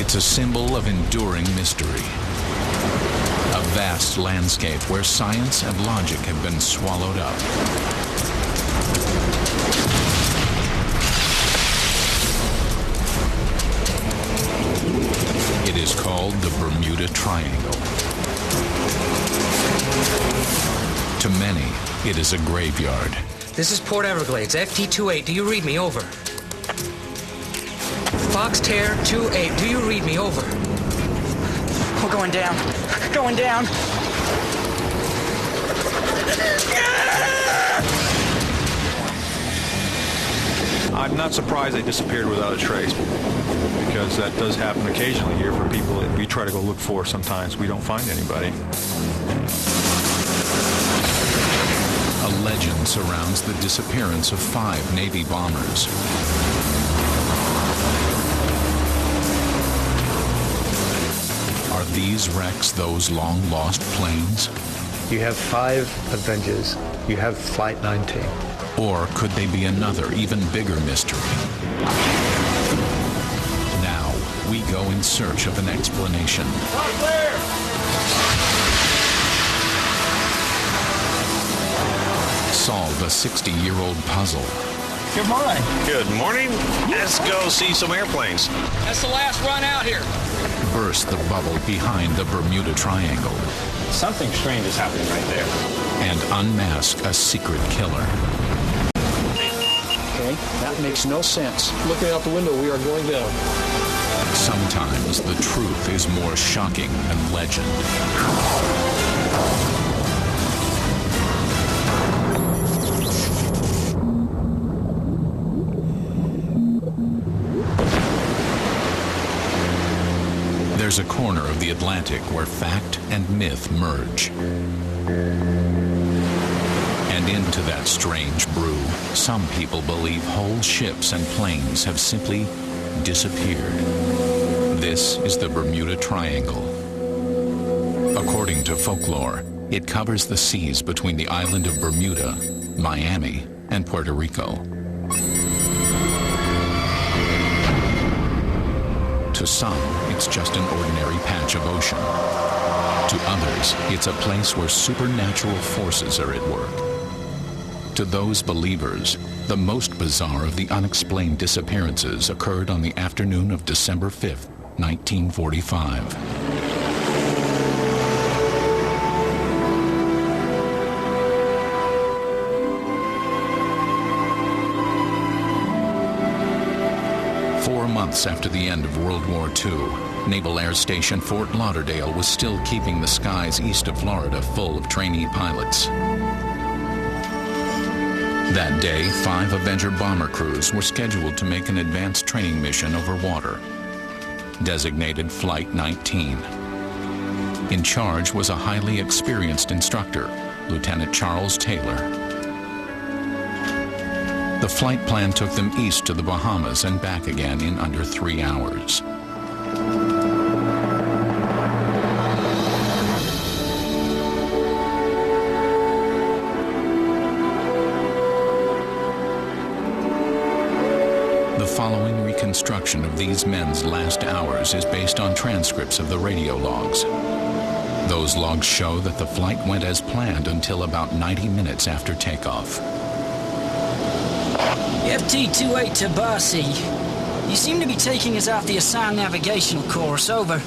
It's a symbol of enduring mystery. A vast landscape where science and logic have been swallowed up. It is called the Bermuda Triangle. To many, it is a graveyard. This is Port Everglades, FT-28. Do you read me? Over. Foxterre 28. Do you read me? Over. We're going down. Going down. I'm not surprised they disappeared without a trace, because that does happen occasionally here for people that we try to go look for. Sometimes we don't find anybody. A legend surrounds the disappearance of 5 Navy bombers. Are these wrecks those long-lost planes? You have 5 Avengers. You have Flight 19. Or could they be another, even bigger mystery? Now, we go in search of an explanation. Not there! Solve a 60-year-old puzzle. Good morning. Good morning. Let's go see some airplanes. That's the last run out here. Burst the bubble behind the Bermuda Triangle. Something strange is happening right there. And unmask a secret killer. Okay, that makes no sense. Looking out the window, we are going down. Sometimes the truth is more shocking than legend. There's a corner of the Atlantic where fact and myth merge. And into that strange brew, some people believe whole ships and planes have simply disappeared. This is the Bermuda Triangle. According to folklore, it covers the seas between the island of Bermuda, Miami, and Puerto Rico. To some, it's just an ordinary patch of ocean. To others, it's a place where supernatural forces are at work. To those believers, the most bizarre of the unexplained disappearances occurred on the afternoon of December 5th, 1945. Months after the end of World War II, Naval Air Station Fort Lauderdale was still keeping the skies east of Florida full of trainee pilots. That day, 5 Avenger bomber crews were scheduled to make an advanced training mission over water, designated Flight 19. In charge was a highly experienced instructor, Lieutenant Charles Taylor. The flight plan took them east to the Bahamas and back again in under 3 hours. The following reconstruction of these men's last hours is based on transcripts of the radio logs. Those logs show that the flight went as planned until about 90 minutes after takeoff. FT-28 to Barcy. You seem to be taking us off the assigned navigational course. Over.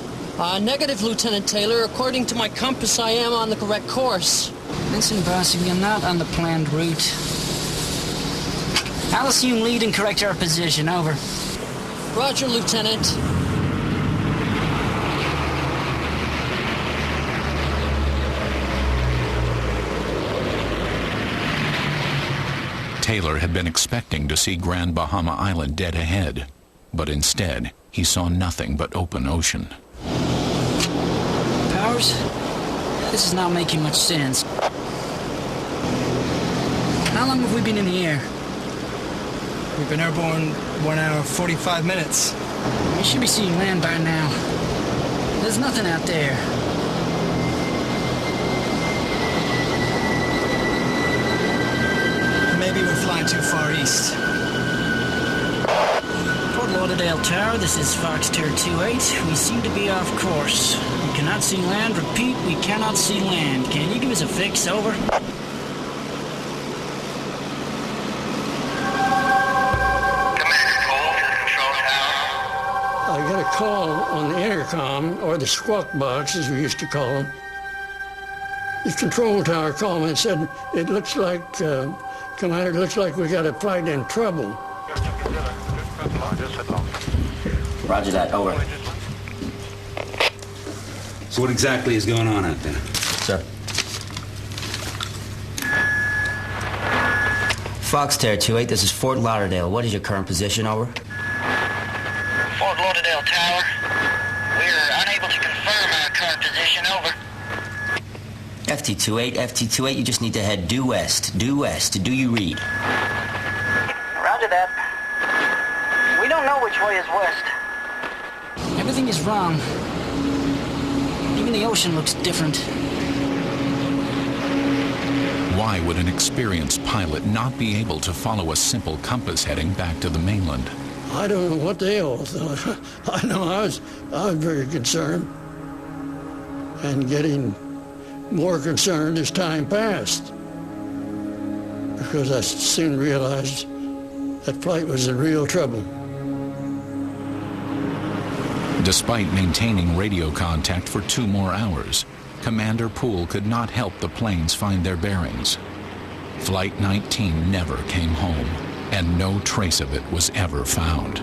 Negative, Lieutenant Taylor. According to my compass, I am on the correct course. Listen, Barcy, we are not on the planned route. I'll assume lead and correct our position. Over. Roger, Lieutenant. Taylor had been expecting to see Grand Bahama Island dead ahead, but instead, he saw nothing but open ocean. Powers, this is not making much sense. How long have we been in the air? We've been airborne 1 hour, 45 minutes. We should be seeing land by now. There's nothing out there. Maybe we're flying too far east. Port Lauderdale Lauderdale Tower, this is Foxtrot 28. We seem to be off course. We cannot see land. Repeat, we cannot see land. Can you give us a fix? Over. I got a call on the intercom, or the squawk box as we used to call them. The control tower called me and said, it looks like, Commander, it looks like we got a flight in trouble. Roger that, over. So what exactly is going on out there? Sir. Foxtrot 28, this is Fort Lauderdale. What is your current position, over? Fort Lauderdale Tower. We're unable to confirm our current position, over. FT28, you just need to head due west. Due west. Do you read? Roger that. We don't know which way is west. Everything is wrong. Even the ocean looks different. Why would an experienced pilot not be able to follow a simple compass heading back to the mainland? I don't know what they all thought. I know I was very concerned, and getting more concerned as time passed, because I soon realized that flight was in real trouble. Despite maintaining radio contact for 2 more hours, Commander Poole could not help the planes find their bearings. Flight 19 never came home, and no trace of it was ever found.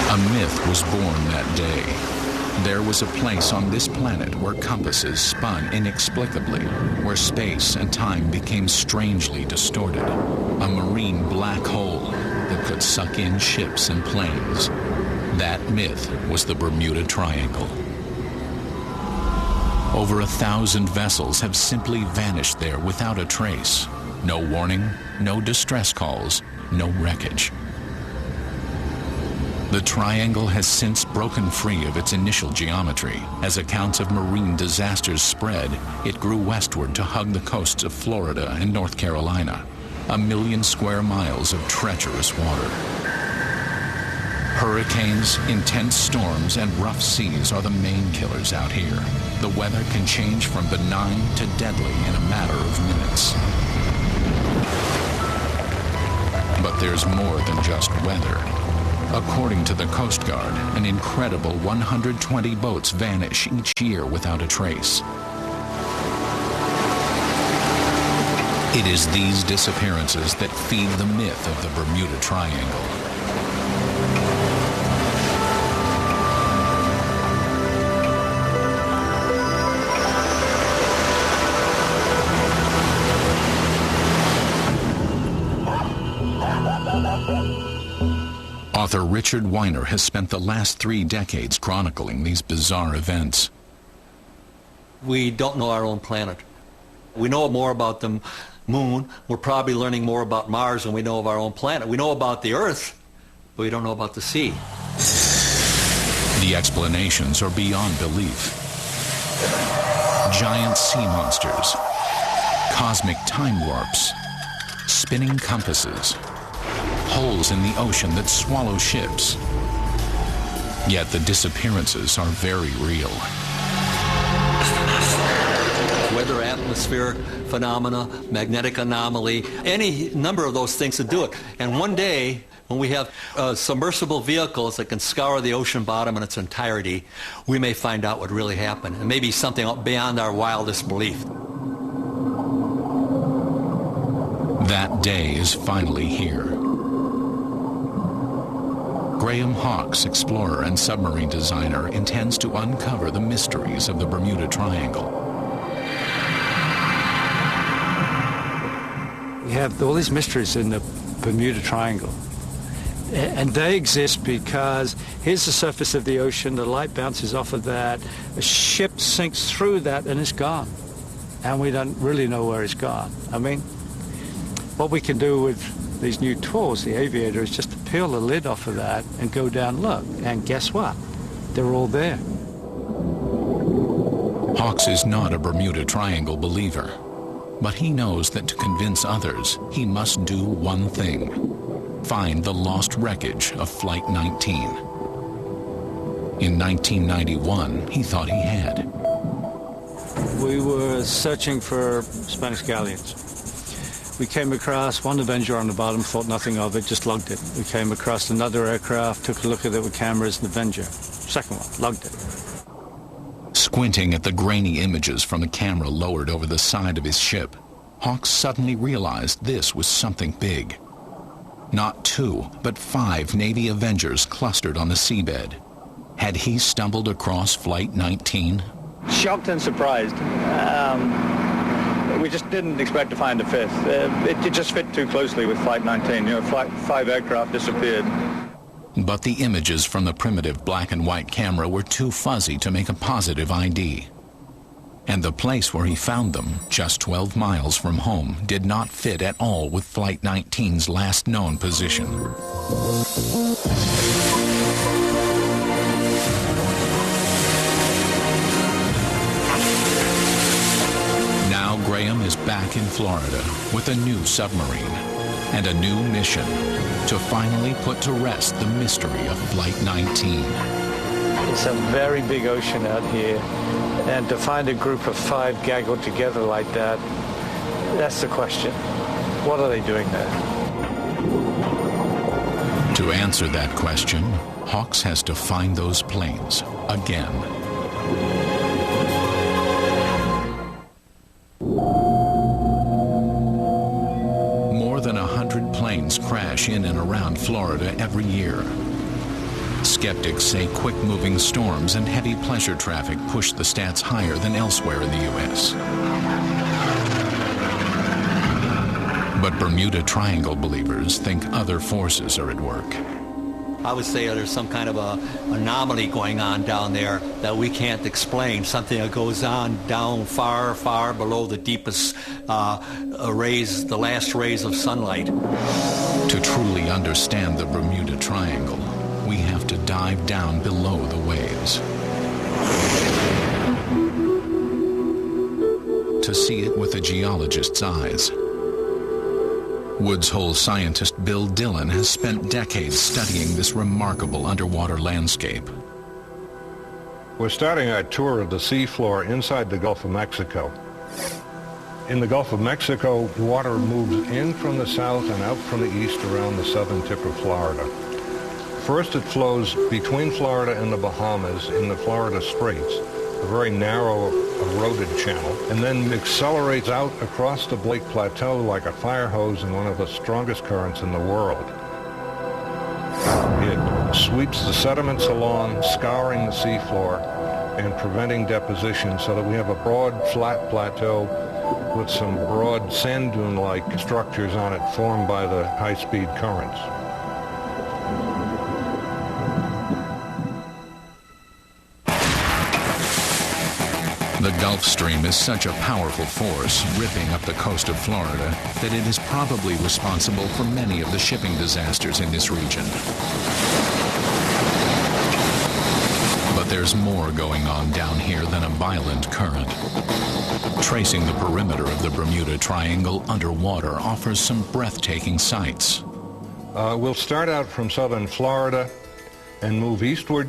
A myth was born that day. There was a place on this planet where compasses spun inexplicably, where space and time became strangely distorted. A marine black hole that could suck in ships and planes. That myth was the Bermuda Triangle. Over 1,000 vessels have simply vanished there without a trace. No warning, no distress calls, no wreckage. The triangle has since broken free of its initial geometry. As accounts of marine disasters spread, it grew westward to hug the coasts of Florida and North Carolina. 1 million square miles of treacherous water. Hurricanes, intense storms, and rough seas are the main killers out here. The weather can change from benign to deadly in a matter of minutes. But there's more than just weather. According to the Coast Guard, an incredible 120 boats vanish each year without a trace. It is these disappearances that feed the myth of the Bermuda Triangle. Author Richard Weiner has spent the last 3 decades chronicling these bizarre events. We don't know our own planet. We know more about the moon. We're probably learning more about Mars than we know of our own planet. We know about the Earth, but we don't know about the sea. The explanations are beyond belief. Giant sea monsters, cosmic time warps, spinning compasses, holes in the ocean that swallow ships. Yet the disappearances are very real. Weather, atmosphere, phenomena, magnetic anomaly, any number of those things to do it. And one day, when we have submersible vehicles that can scour the ocean bottom in its entirety, we may find out what really happened. And maybe something beyond our wildest belief. That day is finally here. Graham Hawkes, explorer and submarine designer, intends to uncover the mysteries of the Bermuda Triangle. We have all these mysteries in the Bermuda Triangle. And they exist because here's the surface of the ocean, the light bounces off of that, a ship sinks through that and it's gone. And we don't really know where it's gone. I mean, what we can do with these new tools, the Aviator, is just to peel the lid off of that and go down, look, and guess what? They're all there. Hawkes is not a Bermuda Triangle believer, but he knows that to convince others, he must do one thing: find the lost wreckage of Flight 19. In 1991, he thought he had. We were searching for Spanish galleons. We came across one Avenger on the bottom, thought nothing of it, just lugged it. We came across another aircraft, took a look at it with cameras, an Avenger. Second one, lugged it. Squinting at the grainy images from a camera lowered over the side of his ship, Hawks suddenly realized this was something big. Not 2, but 5 Navy Avengers clustered on the seabed. Had he stumbled across Flight 19? Shocked and surprised. We just didn't expect to find a fifth. It just fit too closely with Flight 19. You know, 5 aircraft disappeared. But the images from the primitive black and white camera were too fuzzy to make a positive ID. And the place where he found them, just 12 miles from home, did not fit at all with Flight 19's last known position. Now Graham is back in Florida with a new submarine and a new mission to finally put to rest the mystery of Flight 19. It's a very big ocean out here, and to find a group of 5 gaggled together like that, that's the question. What are they doing there? To answer that question, Hawks has to find those planes again. More than 100 planes crash in and around Florida every year. Skeptics say quick-moving storms and heavy pleasure traffic push the stats higher than elsewhere in the U.S. But Bermuda Triangle believers think other forces are at work. I would say there's some kind of a anomaly going on down there that we can't explain, something that goes on down far, far below the deepest rays, the last rays of sunlight. To truly understand the Bermuda Triangle, we have to dive down below the waves. To see it with a geologist's eyes. Woods Hole scientist Bill Dillon has spent decades studying this remarkable underwater landscape. We're starting our tour of the seafloor inside the Gulf of Mexico. In the Gulf of Mexico, water moves in from the south and out from the east around the southern tip of Florida. First, it flows between Florida and the Bahamas in the Florida Straits, a very narrow, eroded channel, and then accelerates out across the Blake Plateau like a fire hose in one of the strongest currents in the world. It sweeps the sediments along, scouring the seafloor and preventing deposition so that we have a broad, flat plateau with some broad sand dune-like structures on it formed by the high-speed currents. The Gulf Stream is such a powerful force ripping up the coast of Florida that it is probably responsible for many of the shipping disasters in this region. But there's more going on down here than a violent current. Tracing the perimeter of the Bermuda Triangle underwater offers some breathtaking sights. We'll start out from southern Florida and move eastward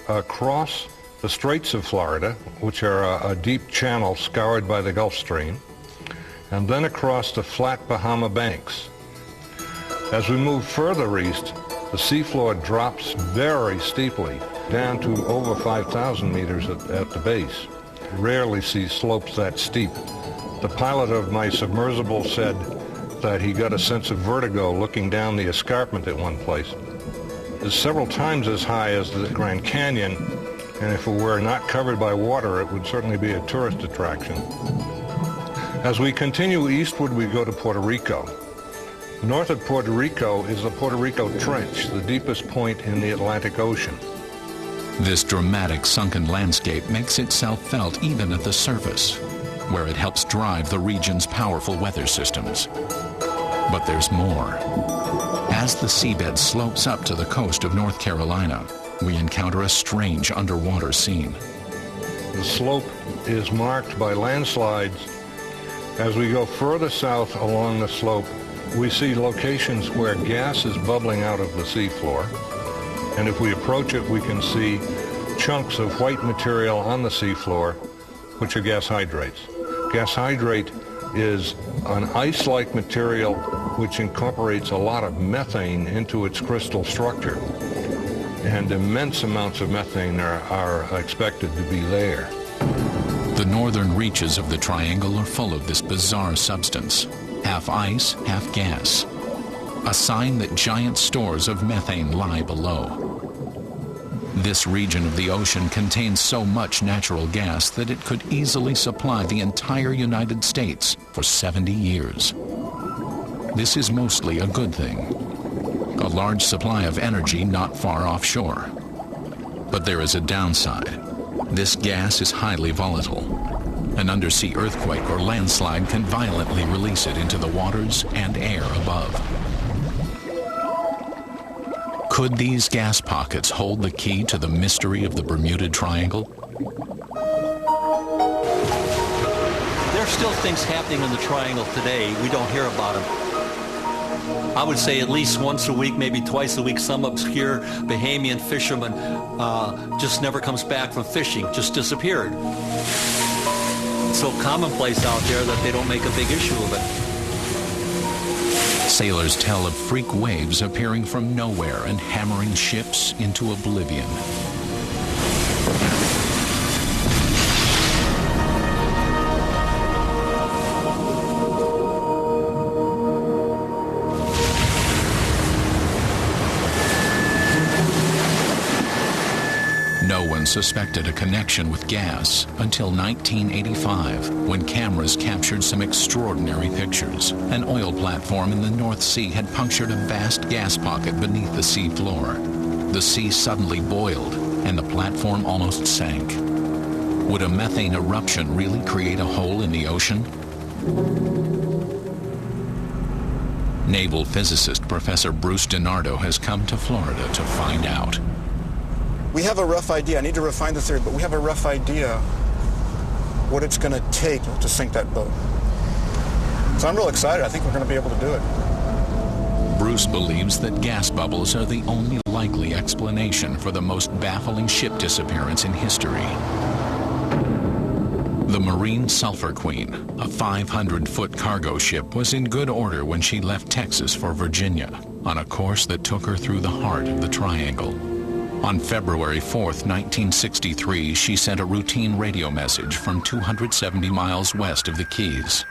across the Straits of Florida, which are a deep channel scoured by the Gulf Stream, and then across the flat Bahama banks. As we move further east, the seafloor drops very steeply down to over 5,000 meters at the base. Rarely see slopes that steep. The pilot of my submersible said that he got a sense of vertigo looking down the escarpment at one place. It's several times as high as the Grand Canyon, and if it were not covered by water, it would certainly be a tourist attraction. As we continue eastward, we go to Puerto Rico. North of Puerto Rico is the Puerto Rico Trench, the deepest point in the Atlantic Ocean. This dramatic sunken landscape makes itself felt even at the surface, where it helps drive the region's powerful weather systems. But there's more. As the seabed slopes up to the coast of North Carolina, we encounter a strange underwater scene. The slope is marked by landslides. As we go further south along the slope, we see locations where gas is bubbling out of the seafloor. And if we approach it, we can see chunks of white material on the seafloor, which are gas hydrates. Gas hydrate is an ice-like material which incorporates a lot of methane into its crystal structure. And immense amounts of methane are expected to be there. The northern reaches of the triangle are full of this bizarre substance, half ice, half gas, a sign that giant stores of methane lie below. This region of the ocean contains so much natural gas that it could easily supply the entire United States for 70 years. This is mostly a good thing. A large supply of energy not far offshore. But there is a downside. This gas is highly volatile. An undersea earthquake or landslide can violently release it into the waters and air above. Could these gas pockets hold the key to the mystery of the Bermuda Triangle? There are still things happening in the triangle today. We don't hear about them. I would say at least once a week, maybe twice a week, some obscure Bahamian fisherman just never comes back from fishing, just disappeared. It's so commonplace out there that they don't make a big issue of it. Sailors tell of freak waves appearing from nowhere and hammering ships into oblivion. No one suspected a connection with gas until 1985, when cameras captured some extraordinary pictures. An oil platform in the North Sea had punctured a vast gas pocket beneath the sea floor. The sea suddenly boiled, and the platform almost sank. Would a methane eruption really create a hole in the ocean? Naval physicist Professor Bruce DiNardo has come to Florida to find out. We have a rough idea. I need to refine the theory, but we have a rough idea what it's going to take to sink that boat. So I'm real excited. I think we're going to be able to do it. Bruce believes that gas bubbles are the only likely explanation for the most baffling ship disappearance in history. The Marine Sulphur Queen, a 500-foot cargo ship, was in good order when she left Texas for Virginia on a course that took her through the heart of the Triangle. On February 4th, 1963, she sent a routine radio message from 270 miles west of the Keys.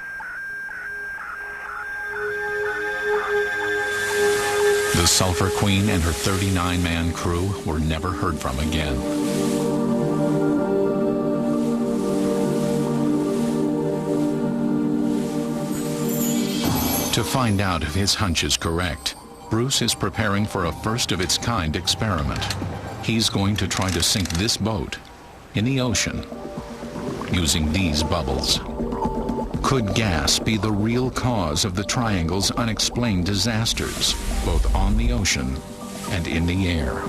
The Sulphur Queen and her 39-man crew were never heard from again. To find out if his hunch is correct, Bruce is preparing for a first-of-its-kind experiment. He's going to try to sink this boat in the ocean using these bubbles. Could gas be the real cause of the Triangle's unexplained disasters, both on the ocean and in the air?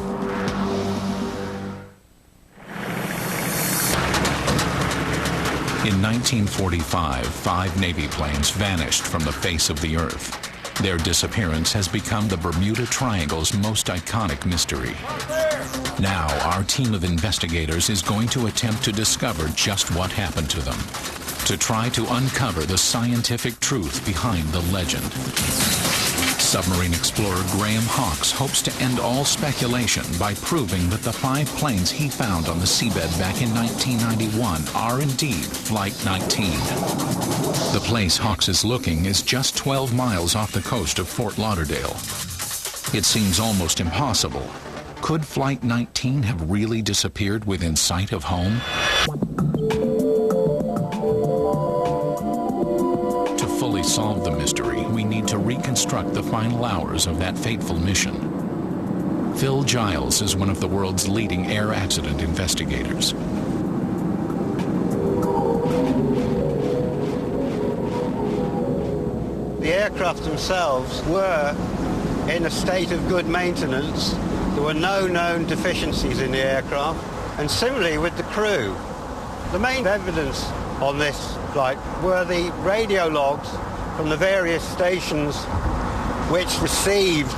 In 1945, 5 Navy planes vanished from the face of the Earth. Their disappearance has become the Bermuda Triangle's most iconic mystery. Now, our team of investigators is going to attempt to discover just what happened to them, to try to uncover the scientific truth behind the legend. Submarine explorer Graham Hawkes hopes to end all speculation by proving that the 5 planes he found on the seabed back in 1991 are indeed Flight 19. The place Hawkes is looking is just 12 miles off the coast of Fort Lauderdale. It seems almost impossible. Could Flight 19 have really disappeared within sight of home? To fully solve the mystery, we need to reconstruct the final hours of that fateful mission. Phil Giles is one of the world's leading air accident investigators. The aircraft themselves were in a state of good maintenance. There were no known deficiencies in the aircraft, and similarly with the crew. The main evidence on this flight were the radio logs from the various stations which received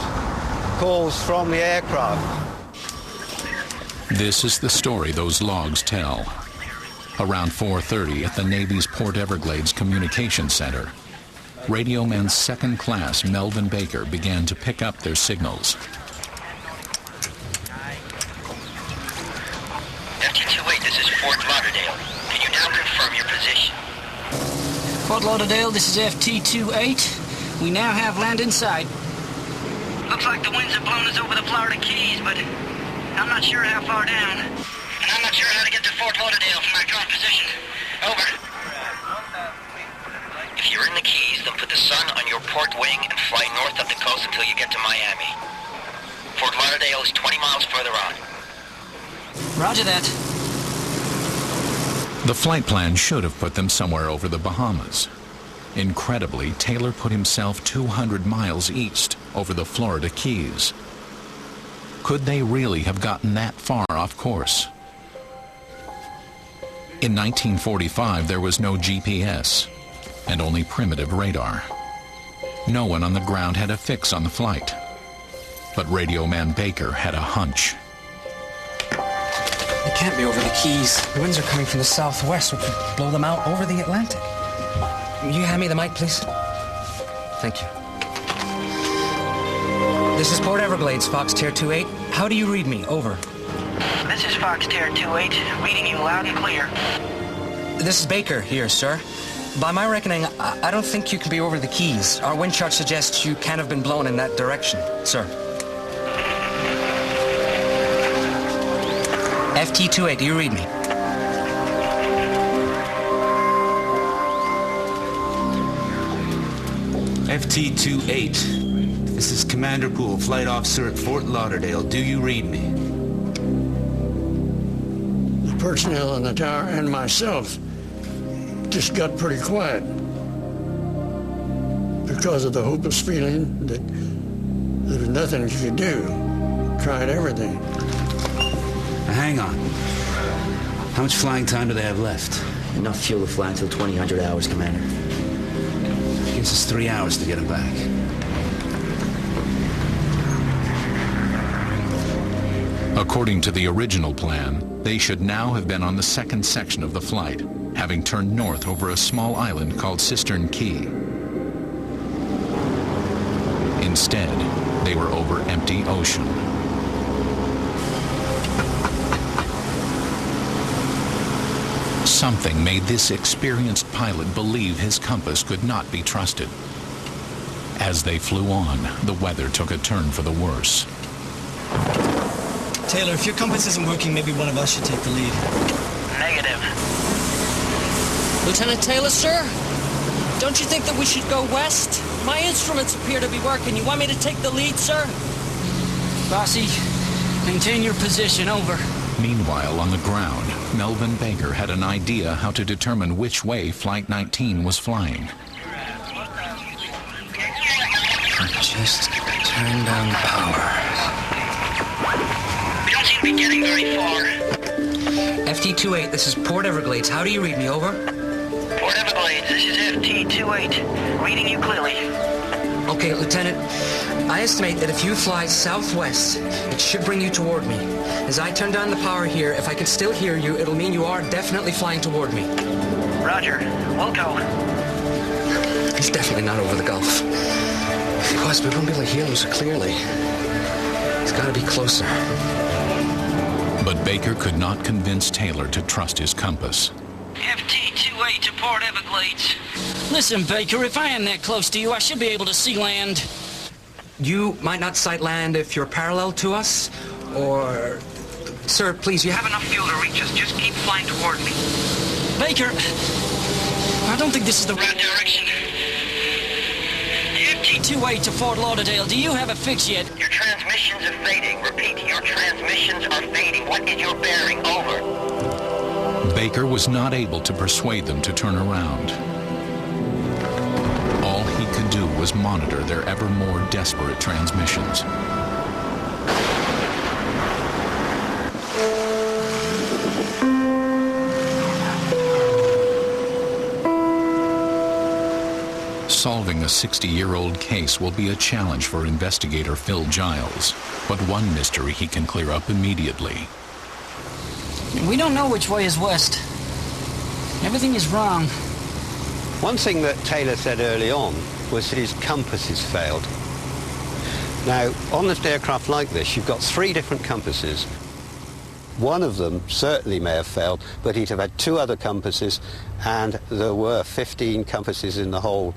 calls from the aircraft. This is the story those logs tell. Around 4:30 at the Navy's Port Everglades Communications Center, radioman second class Melvin Baker began to pick up their signals. FT-28, this is Fort Lauderdale. Can you now confirm your position? Fort Lauderdale, this is FT-28. We now have land in sight. Looks like the winds have blown us over the Florida Keys, but I'm not sure how far down. And I'm not sure how to get to Fort Lauderdale from my current position. Over. If you're in the Keys, then put the sun on your port wing and fly north up the coast until you get to Miami. Fort Lauderdale is 20 miles further on. Roger that. The flight plan should have put them somewhere over the Bahamas. Incredibly, Taylor put himself 200 miles east over the Florida Keys. Could they really have gotten that far off course? In 1945, there was no GPS and only primitive radar. No one on the ground had a fix on the flight. But radio man Baker had a hunch. They can't be over the Keys. The winds are coming from the southwest, which would blow them out over the Atlantic. Will you hand me the mic, please? Thank you. This is Port Everglades, Foxterre 28. How do you read me? Over. This is Foxterre 28, reading you loud and clear. This is Baker here, sir. By my reckoning, I don't think you can be over the Keys. Our wind chart suggests you can't have been blown in that direction, sir. FT-28, do you read me? FT-28, this is Commander Poole, flight officer at Fort Lauderdale. Do you read me? The personnel in the tower and myself just got pretty quiet because of the hopeless feeling that there was nothing you could do. Tried everything. Now hang on. How much flying time do they have left? Enough fuel to fly until 2000 hours, Commander. Gives us 3 hours to get them back. According to the original plan, they should now have been on the second section of the flight, having turned north over a small island called Cistern Key. Instead, they were over empty ocean. Something made this experienced pilot believe his compass could not be trusted. As they flew on, the weather took a turn for the worse. Taylor, if your compass isn't working, maybe one of us should take the lead. Negative. Lieutenant Taylor, sir? Don't you think that we should go west? My instruments appear to be working. You want me to take the lead, sir? Bossy, maintain your position. Over. Meanwhile, on the ground, Melvin Baker had an idea how to determine which way Flight 19 was flying. Just turn down the power. We don't seem to be getting very far. FT-28, this is Port Everglades. How do you read me? Over. Port Everglades, this is FT-28, reading you clearly. Okay, Lieutenant. I estimate that if you fly southwest, it should bring you toward me. As I turn down the power here, if I can still hear you, it'll mean you are definitely flying toward me. Roger. We'll go. He's definitely not over the Gulf. If he was, we wouldn't be able to hear him so clearly. He's got to be closer. But Baker could not convince Taylor to trust his compass. FT-28 to Port Everglades. Listen, Baker, if I am that close to you, I should be able to see land. You might not sight land if you're parallel to us, or... Sir, please, you have enough fuel to reach us. Just keep flying toward me. Baker, I don't think this is the right direction. FT-28 to Fort Lauderdale. Do you have a fix yet? Your transmissions are fading. Repeat, your transmissions are fading. What is your bearing? Over. Baker was not able to persuade them to turn around. All he could do was monitor their ever more desperate transmissions. Solving a 60-year-old case will be a challenge for investigator Phil Giles, but one mystery he can clear up immediately. We don't know which way is west. Everything is wrong. One thing that Taylor said early on was his compasses failed. Now, on an aircraft like this, you've got 3 different compasses. One of them certainly may have failed, but he'd have had 2 other compasses, and there were 15 compasses in the whole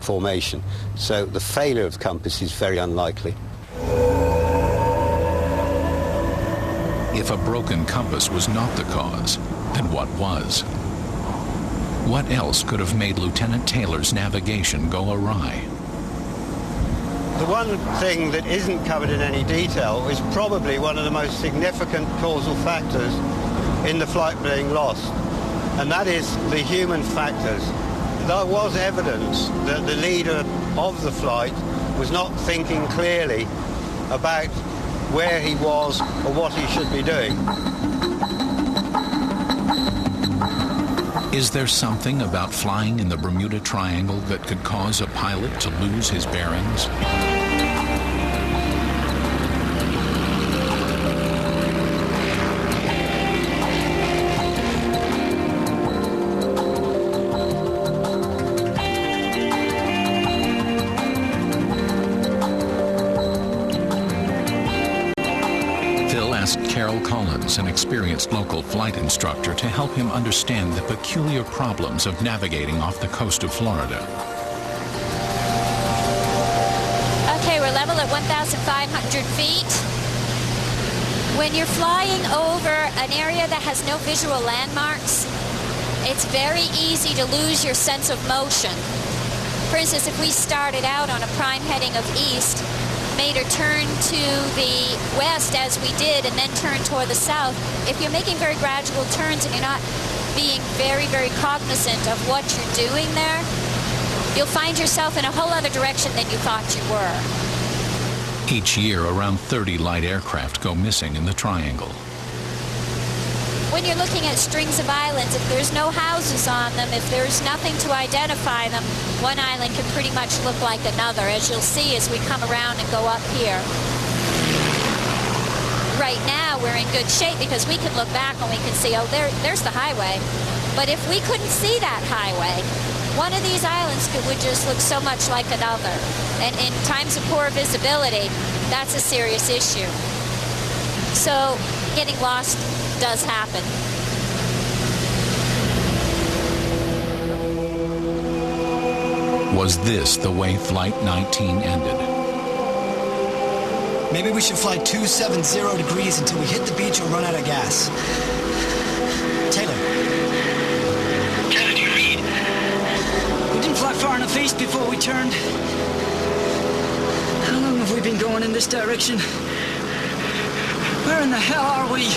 formation. So the failure of the compass is very unlikely. If a broken compass was not the cause, then what was? What else could have made Lieutenant Taylor's navigation go awry? The one thing that isn't covered in any detail is probably one of the most significant causal factors in the flight being lost, and that is the human factors. There was evidence that the leader of the flight was not thinking clearly about where he was or what he should be doing. Is there something about flying in the Bermuda Triangle that could cause a pilot to lose his bearings? An experienced local flight instructor, to help him understand the peculiar problems of navigating off the coast of Florida. Okay, we're level at 1,500 feet. When you're flying over an area that has no visual landmarks, it's very easy to lose your sense of motion. For instance, if we started out on a prime heading of east, made a turn to the west as we did, and then turn toward the south, if you're making very gradual turns and you're not being very, very cognizant of what you're doing there, you'll find yourself in a whole other direction than you thought you were. Each year, around 30 light aircraft go missing in the triangle. When you're looking at strings of islands, if there's no houses on them, if there's nothing to identify them, one island can pretty much look like another, as you'll see as we come around and go up here. Right now, we're in good shape because we can look back and we can see, oh, there's the highway. But if we couldn't see that highway, one of these islands would just look so much like another. And in times of poor visibility, that's a serious issue. So getting lost does happen. Was this the way Flight 19 ended? Maybe we should fly 270 degrees until we hit the beach or run out of gas. Taylor. Taylor, do you read? We didn't fly far enough east before we turned. How long have we been going in this direction? Where in the hell are we?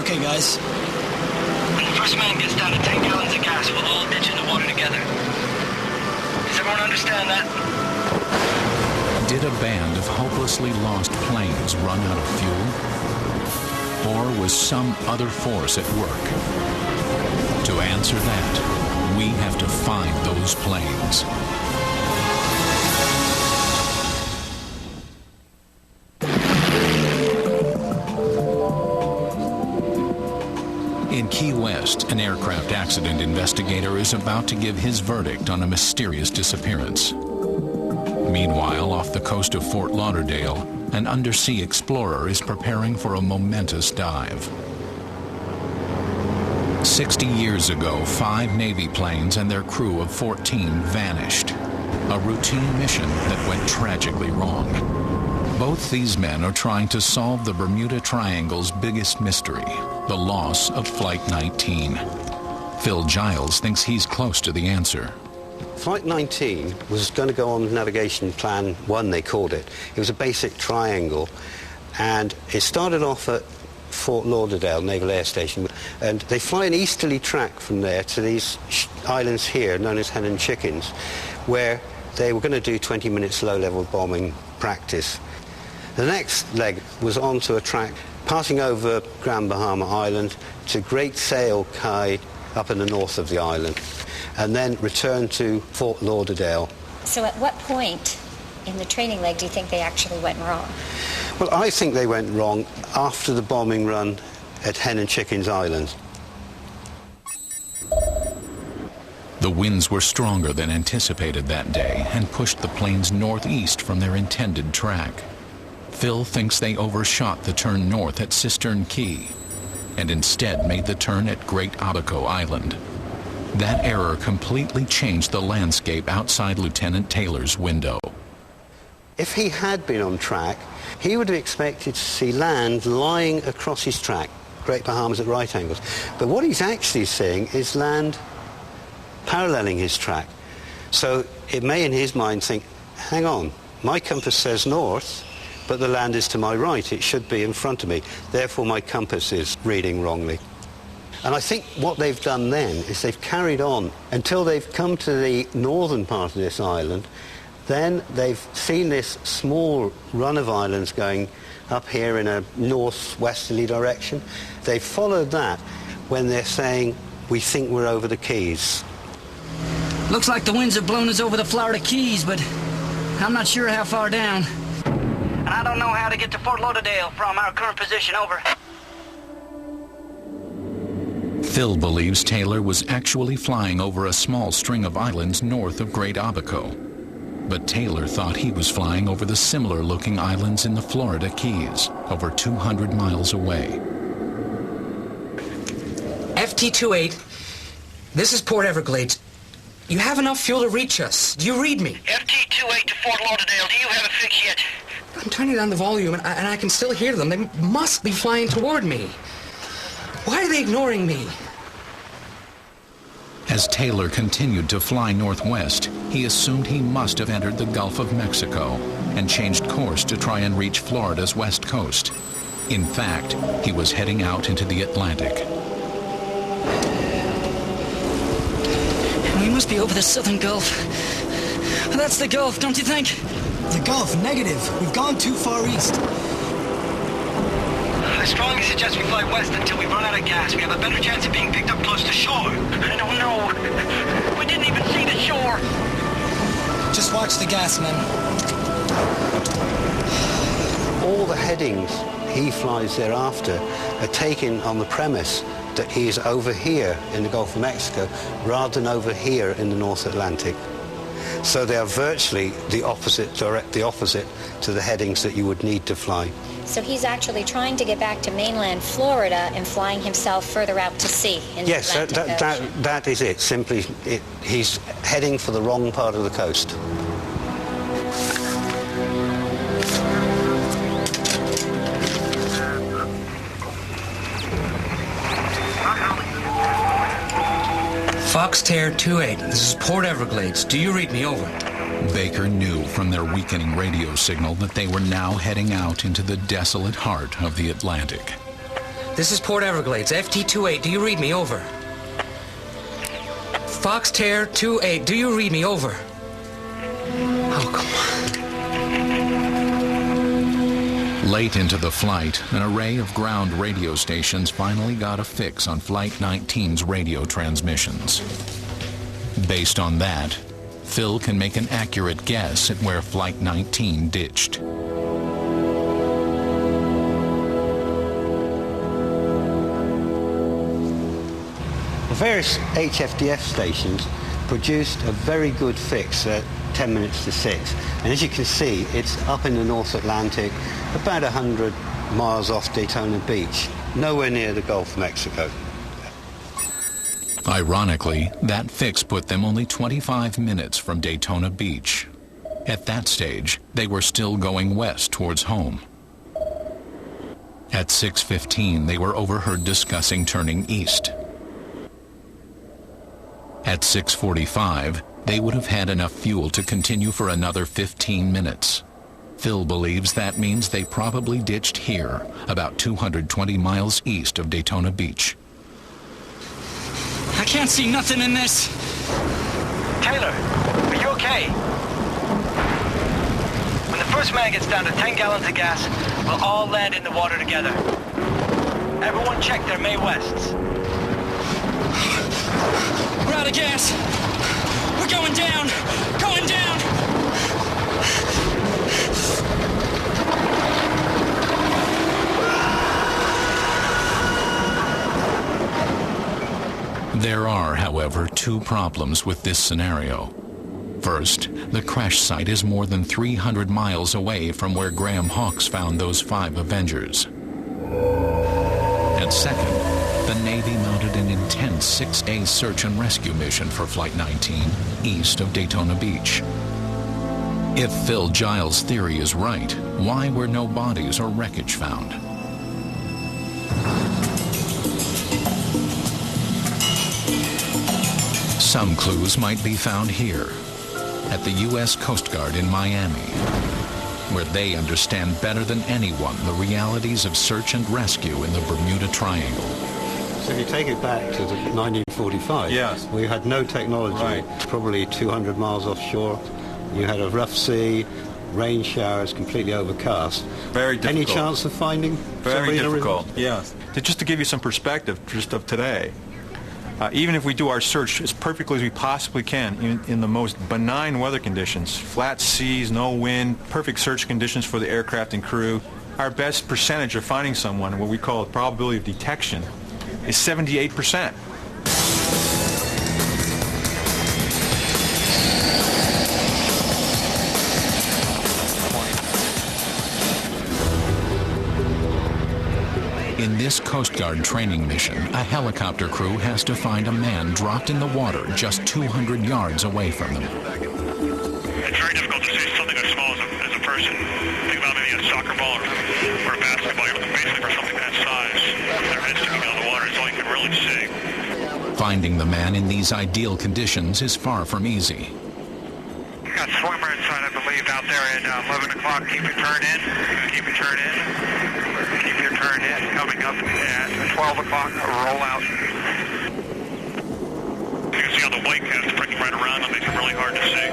Okay, guys. When the first man gets down to 10 gallons of gas, we'll all ditch in the water together. Does everyone understand that? Did a band of hopelessly lost planes run out of fuel? Or was some other force at work? To answer that, we have to find those planes. In Key West, an aircraft accident investigator is about to give his verdict on a mysterious disappearance. Meanwhile, off the coast of Fort Lauderdale, an undersea explorer is preparing for a momentous dive. 60 years ago, 5 Navy planes and their crew of 14 vanished. A routine mission that went tragically wrong. Both these men are trying to solve the Bermuda Triangle's biggest mystery, the loss of Flight 19. Phil Giles thinks he's close to the answer. Flight 19 was going to go on Navigation Plan 1, they called it. It was a basic triangle, and it started off at Fort Lauderdale Naval Air Station, and they fly an easterly track from there to these islands here, known as Hen and Chickens, where they were going to do 20 minutes low-level bombing practice. The next leg was onto a track passing over Grand Bahama Island to Great Sail Cay up in the north of the island, and then return to Fort Lauderdale. So at what point in the training leg do you think they actually went wrong? Well, I think they went wrong after the bombing run at Hen and Chickens Island. The winds were stronger than anticipated that day and pushed the planes northeast from their intended track. Phil thinks they overshot the turn north at Cistern Key and instead made the turn at Great Abaco Island. That error completely changed the landscape outside Lieutenant Taylor's window. If he had been on track, he would have expected to see land lying across his track, Great Bahamas at right angles. But what he's actually seeing is land paralleling his track. So it may in his mind think, hang on, my compass says north, but the land is to my right. It should be in front of me. Therefore my compass is reading wrongly. And I think what they've done then is they've carried on until they've come to the northern part of this island. Then they've seen this small run of islands going up here in a northwesterly direction. They've followed that when they're saying, we think we're over the Keys. Looks like the winds have blown us over the Florida Keys, but I'm not sure how far down. And I don't know how to get to Fort Lauderdale from our current position, over. Phil believes Taylor was actually flying over a small string of islands north of Great Abaco. But Taylor thought he was flying over the similar-looking islands in the Florida Keys, over 200 miles away. FT-28, this is Port Everglades. You have enough fuel to reach us. Do you read me? FT-28 to Fort Lauderdale. Do you have a fix yet? I'm turning down the volume, and I can still hear them. They must be flying toward me. Why are they ignoring me? As Taylor continued to fly northwest, he assumed he must have entered the Gulf of Mexico and changed course to try and reach Florida's west coast. In fact, he was heading out into the Atlantic. We must be over the southern Gulf. That's the Gulf, don't you think? The Gulf, negative. We've gone too far east. I strongly suggest we fly west until we run out of gas. We have a better chance of being picked up close to shore. I don't know. We didn't even see the shore. Just watch the gas, man. All the headings he flies thereafter are taken on the premise that he is over here in the Gulf of Mexico rather than over here in the North Atlantic. So they are virtually the opposite, directly opposite to the headings that you would need to fly. So he's actually trying to get back to mainland Florida and flying himself further out to sea in the Atlantic Ocean. That is it. Simply, he's heading for the wrong part of the coast. Foxterre 28, this is Port Everglades. Do you read me, over? Baker knew from their weakening radio signal that they were now heading out into the desolate heart of the Atlantic. This is Port Everglades, FT-28, do you read me, over? Foxterre 28, do you read me, over? Oh, come on. Late into the flight, an array of ground radio stations finally got a fix on Flight 19's radio transmissions. Based on that, Phil can make an accurate guess at where Flight 19 ditched. The various HFDF stations produced a very good fix at 10 minutes to 6. And as you can see, it's up in the North Atlantic, about 100 miles off Daytona Beach, nowhere near the Gulf of Mexico. Ironically, that fix put them only 25 minutes from Daytona Beach. At that stage, they were still going west towards home. At 6:15, they were overheard discussing turning east. At 6:45, they would have had enough fuel to continue for another 15 minutes. Phil believes that means they probably ditched here, about 220 miles east of Daytona Beach. I can't see nothing in this. Taylor, are you okay? When the first man gets down to 10 gallons of gas, we'll all land in the water together. Everyone check their May Wests. We're out of gas. We're going down. Going down. There are, however, two problems with this scenario. First, the crash site is more than 300 miles away from where Graham Hawkes found those 5 Avengers. And second, the Navy mounted an intense 6-day search and rescue mission for Flight 19 east of Daytona Beach. If Phil Giles' theory is right, why were no bodies or wreckage found? Some clues might be found here, at the U.S. Coast Guard in Miami, where they understand better than anyone the realities of search and rescue in the Bermuda Triangle. So if you take it back to 1945, yes, we had no technology, probably 200 miles offshore. You had a rough sea, rain showers, completely overcast. Very difficult. Any chance of finding Very difficult, yes. Just to give you some perspective just of today, even if we do our search as perfectly as we possibly can in the most benign weather conditions, flat seas, no wind, perfect search conditions for the aircraft and crew, our best percentage of finding someone, what we call the probability of detection, is 78%. In this Coast Guard training mission, a helicopter crew has to find a man dropped in the water just 200 yards away from them. It's very difficult to see something as small as a person. Think about maybe a soccer ball or a basketball, basically for something that size. Their head sticking out of the water is all you can really see. Finding the man in these ideal conditions is far from easy. Got a swimmer inside, I believe, out there at 11 o'clock. Keep your turn in. Keep your turn in. Keep your turn in. Coming up at 12 o'clock. Roll out. You can see how the white cast breaking right around them. Makes it really hard to see.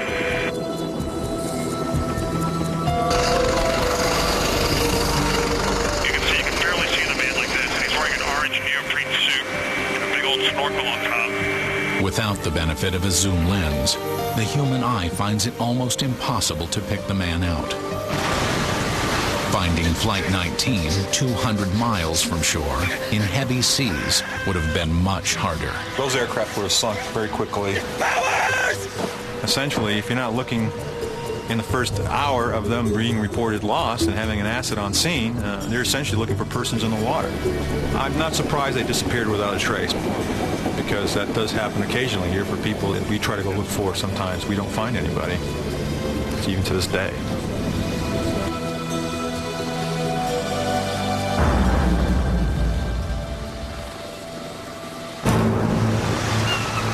You can barely see the man like this. And he's wearing an orange neoprene suit and a big old snorkel on top. Without the benefit of a zoom lens, the human eye finds it almost impossible to pick the man out. Finding Flight 19 200 miles from shore in heavy seas would have been much harder. Those aircraft would have sunk very quickly. Essentially, if you're not looking in the first hour of them being reported lost and having an asset on scene, they're essentially looking for persons in the water. I'm not surprised they disappeared without a trace, because that does happen occasionally here for people that we try to go look for. Sometimes we don't find anybody, even to this day.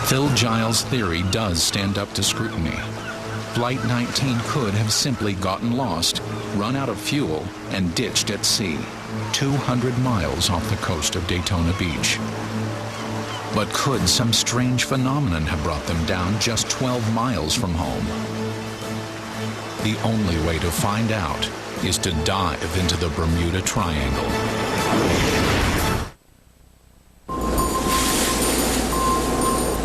Phil Giles' theory does stand up to scrutiny. Flight 19 could have simply gotten lost, run out of fuel, and ditched at sea, 200 miles off the coast of Daytona Beach. But could some strange phenomenon have brought them down just 12 miles from home? The only way to find out is to dive into the Bermuda Triangle.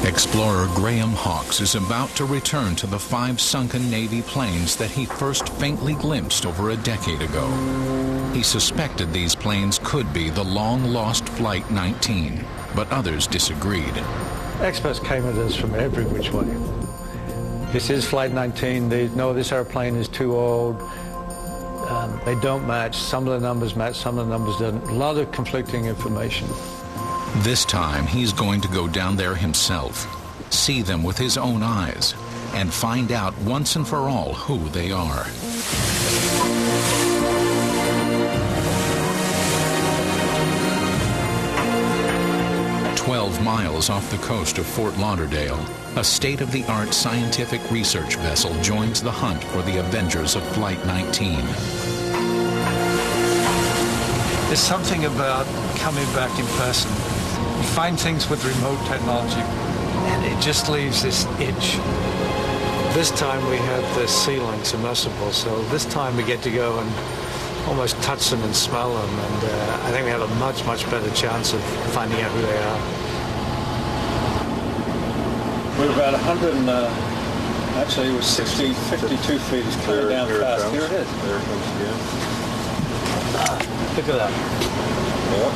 Explorer Graham Hawkes is about to return to the 5 sunken Navy planes that he first faintly glimpsed over a decade ago. He suspected these planes could be the long-lost Flight 19, but others disagreed. Experts came at us from every which way. This is Flight 19. No, this airplane is too old. They don't match. Some of the numbers match, some of the numbers don't. A lot of conflicting information. This time, he's going to go down there himself, see them with his own eyes, and find out once and for all who they are. "12 miles off the coast of Fort Lauderdale, a state-of-the-art scientific research vessel joins the hunt for the Avengers of Flight 19. There's something about coming back in person. You find things with remote technology, and it just leaves this itch. This time we have the Sea Link submersible, so this time we get to go and almost touch them and smell them, and I think we have a much, much better chance of finding out who they are. We're about 100 and, actually it was 52 feet. It's coming down fast. Here it is. There it comes again. Look at that. Yep.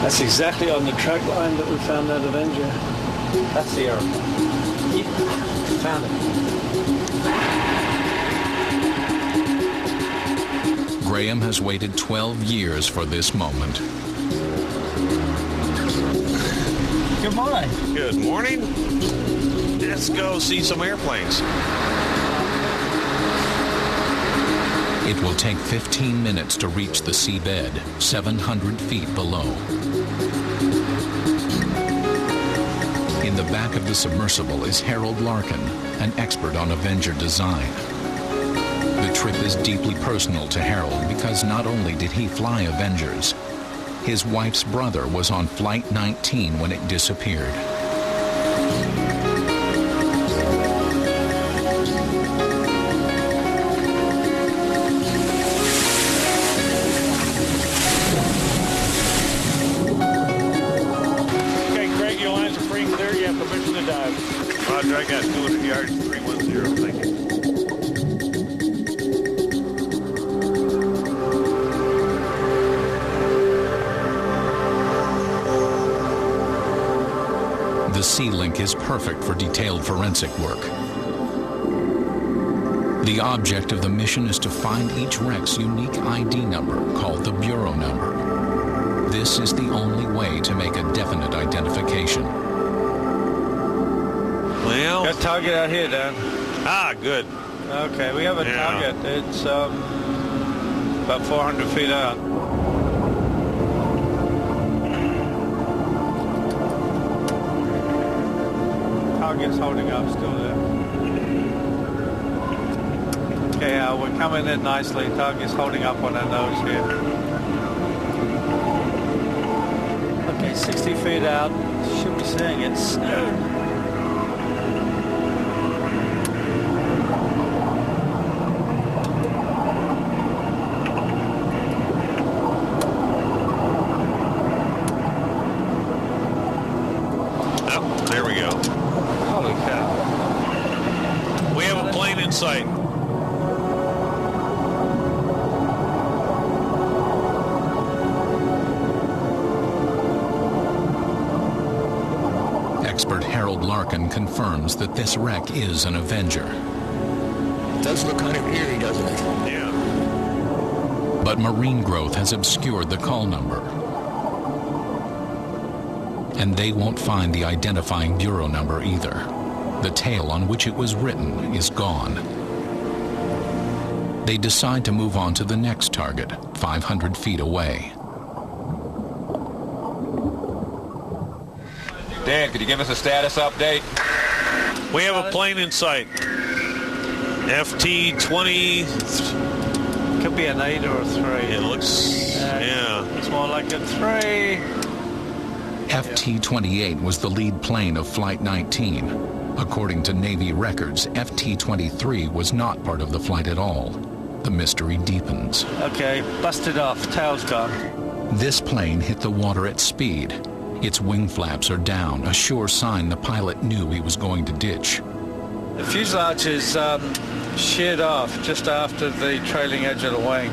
That's exactly on the track line that we found that Avenger. That's the airplane. Found it. Graham has waited 12 years for this moment. Good morning. Good morning. Let's go see some airplanes. It will take 15 minutes to reach the seabed, 700 feet below. In the back of the submersible is Harold Larkin, an expert on Avenger design. The trip is deeply personal to Harold because not only did he fly Avengers, his wife's brother was on Flight 19 when it disappeared. Roger, I got 200 yards, 310, thank you. The Sea Link is perfect for detailed forensic work. The object of the mission is to find each wreck's unique ID number, called the Bureau number. This is the only way to make a definite identification. Well, got a target out here, Dan. Ah, good. Okay, we have a target. It's about 400 feet out. Target's holding up, still there. Okay, we're coming in nicely. Target's holding up on our nose here. Okay, 60 feet out. Should be seeing it soon. There we go. Holy cow. We have a plane in sight. Expert Harold Larkin confirms that this wreck is an Avenger. It does look kind of eerie, doesn't it? Yeah. But marine growth has obscured the call number. And they won't find the identifying bureau number either. The tail on which it was written is gone. They decide to move on to the next target, 500 feet away. Dan, could you give us a status update? We have a plane in sight. FT-20. Could be an 8 or a 3. It looks, yeah. It's more like a 3. FT-28 was the lead plane of Flight 19. According to Navy records, FT-23 was not part of the flight at all. The mystery deepens. Okay, busted off. Tail's gone. This plane hit the water at speed. Its wing flaps are down, a sure sign the pilot knew he was going to ditch. The fuselage is sheared off just after the trailing edge of the wing.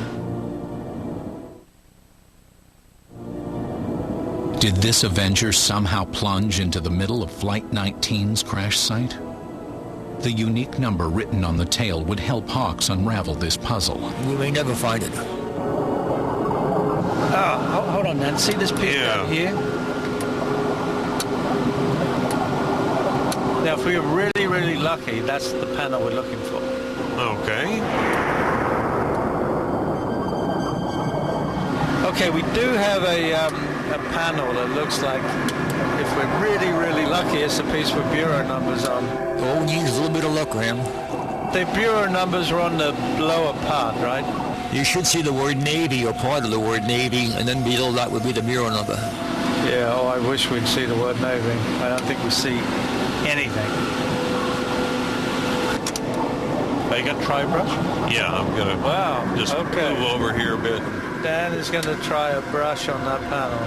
Did this Avenger somehow plunge into the middle of Flight 19's crash site? The unique number written on the tail would help Hawks unravel this puzzle. We may never find it. Oh, hold on, then. See this piece down here? Now, if we were really, really lucky, that's the panel we're looking for. Okay. Okay, we do have a panel that looks like, if we're really, really lucky, it's a piece with bureau numbers on. Oh, we need a little bit of luck, Graham. The bureau numbers are on the lower part, right? You should see the word Navy or part of the word Navy, and then below that would be the bureau number. Yeah, oh, I wish we'd see the word Navy. I don't think we see anything. I Are you going to try a brush? Yeah, I'm going to just move over here a bit. Dan is going to try a brush on that panel.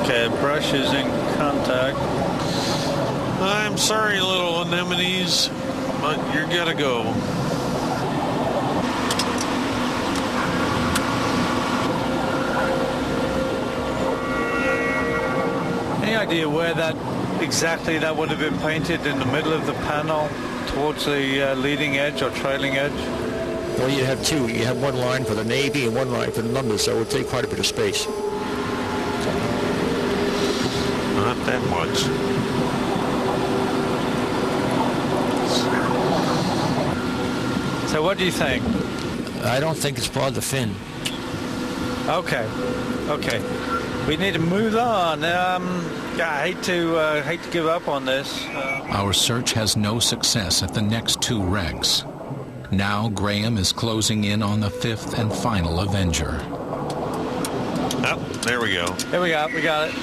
Okay, brush is in contact. I'm sorry, little anemones, but you're going to go. Any idea where that exactly that would have been painted? In the middle of the panel, towards the leading edge or trailing edge? Well, you have two. You have one line for the Navy and one line for the numbers, so it would take quite a bit of space. Not that much. So what do you think? I don't think it's part of the fin. Okay. We need to move on. I hate to give up on this. Our search has no success at the next two wrecks. Now Graham is closing in on the fifth and final Avenger. Oh, there we go. Here we got it.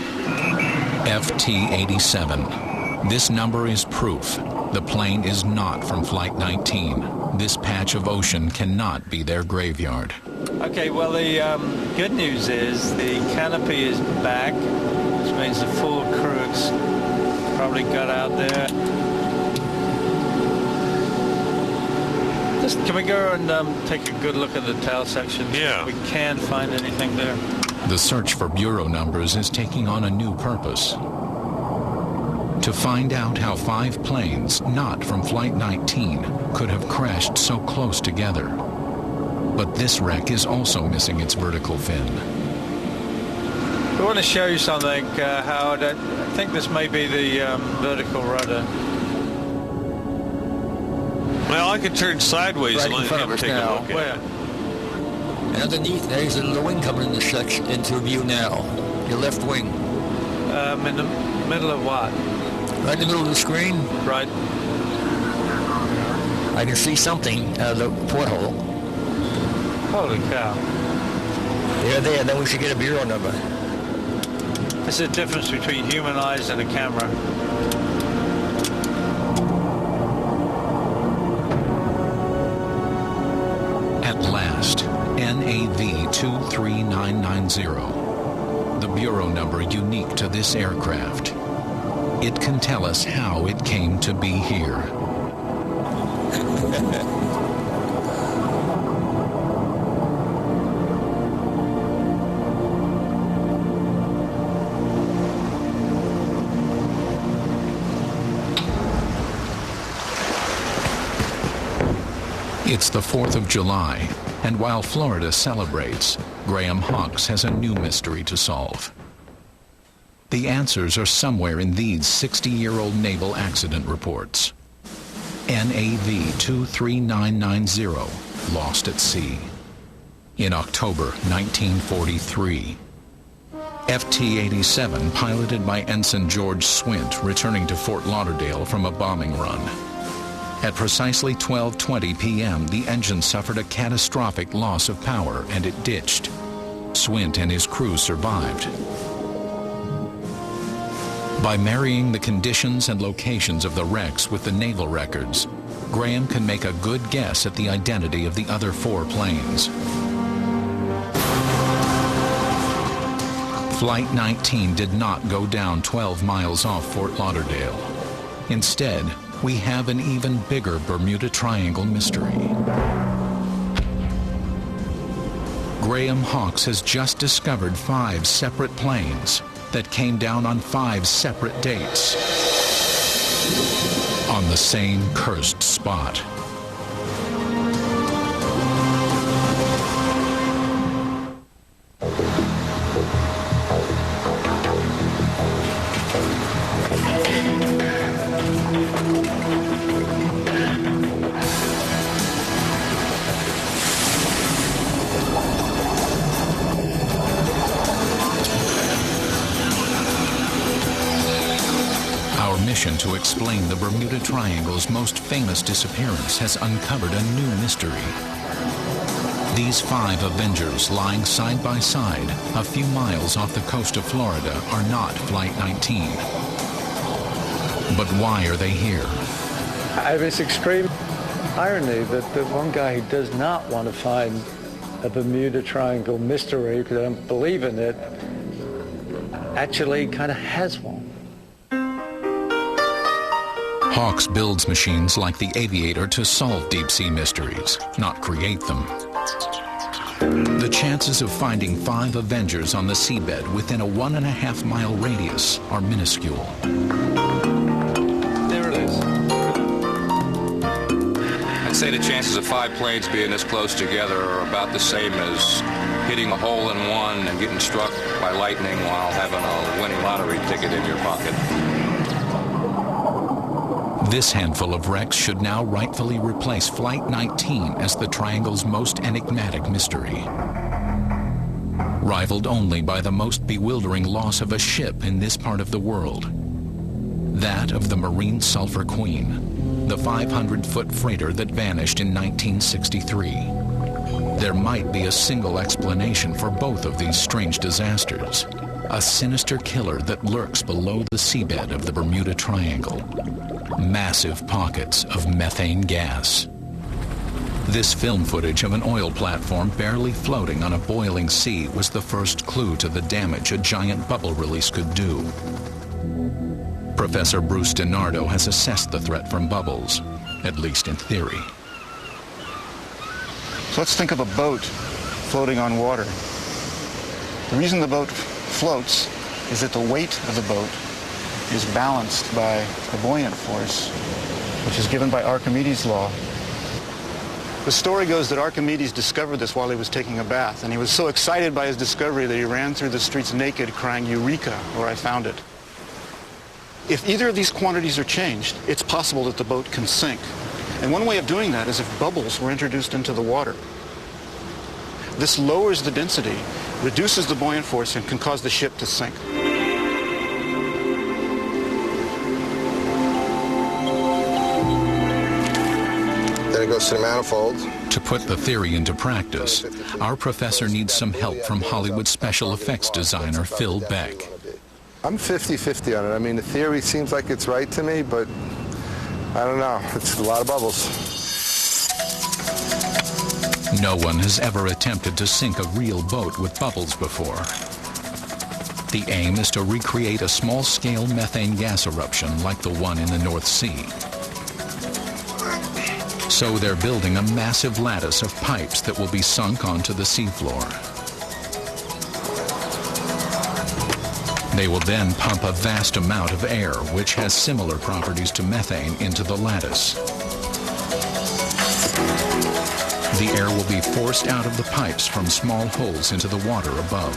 FT-87. This number is proof. The plane is not from Flight 19. This patch of ocean cannot be their graveyard. Okay, well, the good news is the canopy is back, which means the full crew's probably got out there. Can we go and take a good look at the tail section? Yeah. We can find anything there. The search for bureau numbers is taking on a new purpose. To find out how 5 planes, not from Flight 19, could have crashed so close together. But this wreck is also missing its vertical fin. We want to show you something, Howard. I think this may be the vertical rudder. Well, I could turn sideways right and let him take a look at Where? it. And underneath there's a little wing coming into view now. Your left wing. In the middle of what? Right in the middle of the screen. Right. I can see something out of the porthole. Holy cow. They're there, then we should get a bureau number. There's a difference between human eyes and a camera. At last, NAV 23990. The bureau number unique to this aircraft. It can tell us how it came to be here. It's the 4th of July, and while Florida celebrates, Graham Hawkes has a new mystery to solve. The answers are somewhere in these 60-year-old naval accident reports. NAV 23990, lost at sea. In October 1943. FT-87, piloted by Ensign George Swint, returning to Fort Lauderdale from a bombing run. At precisely 12:20 p.m., the engine suffered a catastrophic loss of power and it ditched. Swint and his crew survived. By marrying the conditions and locations of the wrecks with the naval records, Graham can make a good guess at the identity of the other 4 planes. Flight 19 did not go down 12 miles off Fort Lauderdale. Instead, we have an even bigger Bermuda Triangle mystery. Graham Hawkes has just discovered 5 separate planes that came down on 5 separate dates on the same cursed spot. To explain the Bermuda Triangle's most famous disappearance has uncovered a new mystery. These 5 Avengers lying side by side a few miles off the coast of Florida are not Flight 19. But why are they here? It's extreme irony that the one guy who does not want to find a Bermuda Triangle mystery, because I don't believe in it, actually kind of has one. Hawks builds machines like the Aviator to solve deep-sea mysteries, not create them. The chances of finding 5 Avengers on the seabed within a 1.5-mile radius are minuscule. There it is. I'd say the chances of 5 planes being this close together are about the same as hitting a hole-in-one and getting struck by lightning while having a winning lottery ticket in your pocket. This handful of wrecks should now rightfully replace Flight 19 as the Triangle's most enigmatic mystery. Rivaled only by the most bewildering loss of a ship in this part of the world. That of the Marine Sulphur Queen, the 500-foot freighter that vanished in 1963. There might be a single explanation for both of these strange disasters. A sinister killer that lurks below the seabed of the Bermuda Triangle. Massive pockets of methane gas. This film footage of an oil platform barely floating on a boiling sea was the first clue to the damage a giant bubble release could do. Professor Bruce DiNardo has assessed the threat from bubbles, at least in theory. So let's think of a boat floating on water. The reason the boat floats is that the weight of the boat is balanced by the buoyant force, which is given by Archimedes' law. The story goes that Archimedes discovered this while he was taking a bath, and he was so excited by his discovery that he ran through the streets naked crying, "Eureka," or "I found it." If either of these quantities are changed, it's possible that the boat can sink. And one way of doing that is if bubbles were introduced into the water. This lowers the density, reduces the buoyant force, and can cause the ship to sink. Then it goes to the manifold. To put the theory into practice, our professor needs some help from Hollywood special effects designer Phil Beck. I'm 50-50 on it. I mean, the theory seems like it's right to me, but I don't know. It's a lot of bubbles. No one has ever attempted to sink a real boat with bubbles before. The aim is to recreate a small-scale methane gas eruption like the one in the North Sea. So they're building a massive lattice of pipes that will be sunk onto the seafloor. They will then pump a vast amount of air, which has similar properties to methane, into the lattice. The air will be forced out of the pipes from small holes into the water above.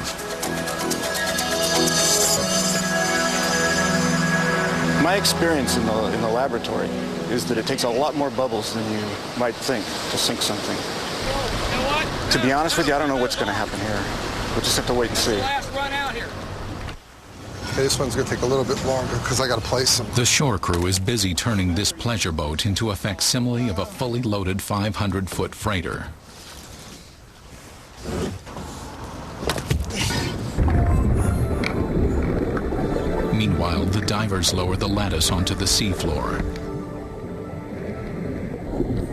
My experience in the laboratory is that it takes a lot more bubbles than you might think to sink something. To be honest with you, I don't know what's going to happen here. We'll just have to wait and see. Okay, this one's going to take a little bit longer because I got to place them. The shore crew is busy turning this pleasure boat into a facsimile of a fully loaded 500-foot freighter. Meanwhile, the divers lower the lattice onto the seafloor.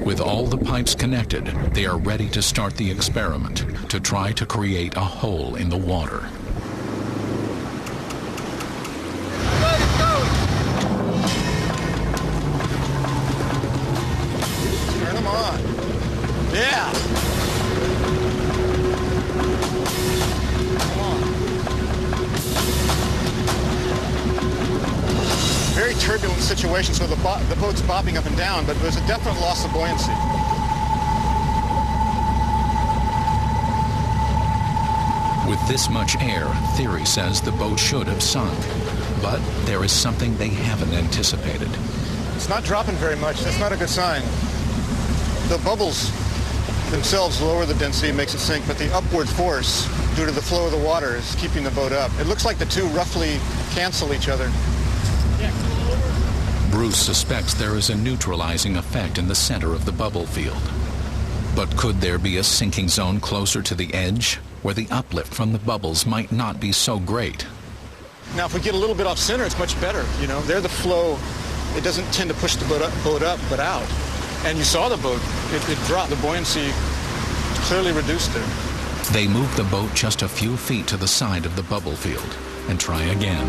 With all the pipes connected, they are ready to start the experiment to try to create a hole in the water. Turn them on. Yeah. Come on. Very turbulent situation, so the boat's bobbing up and down, but there's a definite loss of buoyancy. With this much air, theory says the boat should have sunk. But there is something they haven't anticipated. It's not dropping very much. That's not a good sign. The bubbles themselves lower the density and makes it sink, but the upward force due to the flow of the water is keeping the boat up. It looks like the two roughly cancel each other. Bruce suspects there is a neutralizing effect in the center of the bubble field. But could there be a sinking zone closer to the edge, where the uplift from the bubbles might not be so great? Now, if we get a little bit off center, it's much better. You know, there the flow, it doesn't tend to push the boat up, but out. And you saw the boat, it dropped. The buoyancy clearly reduced there. They move the boat just a few feet to the side of the bubble field and try again.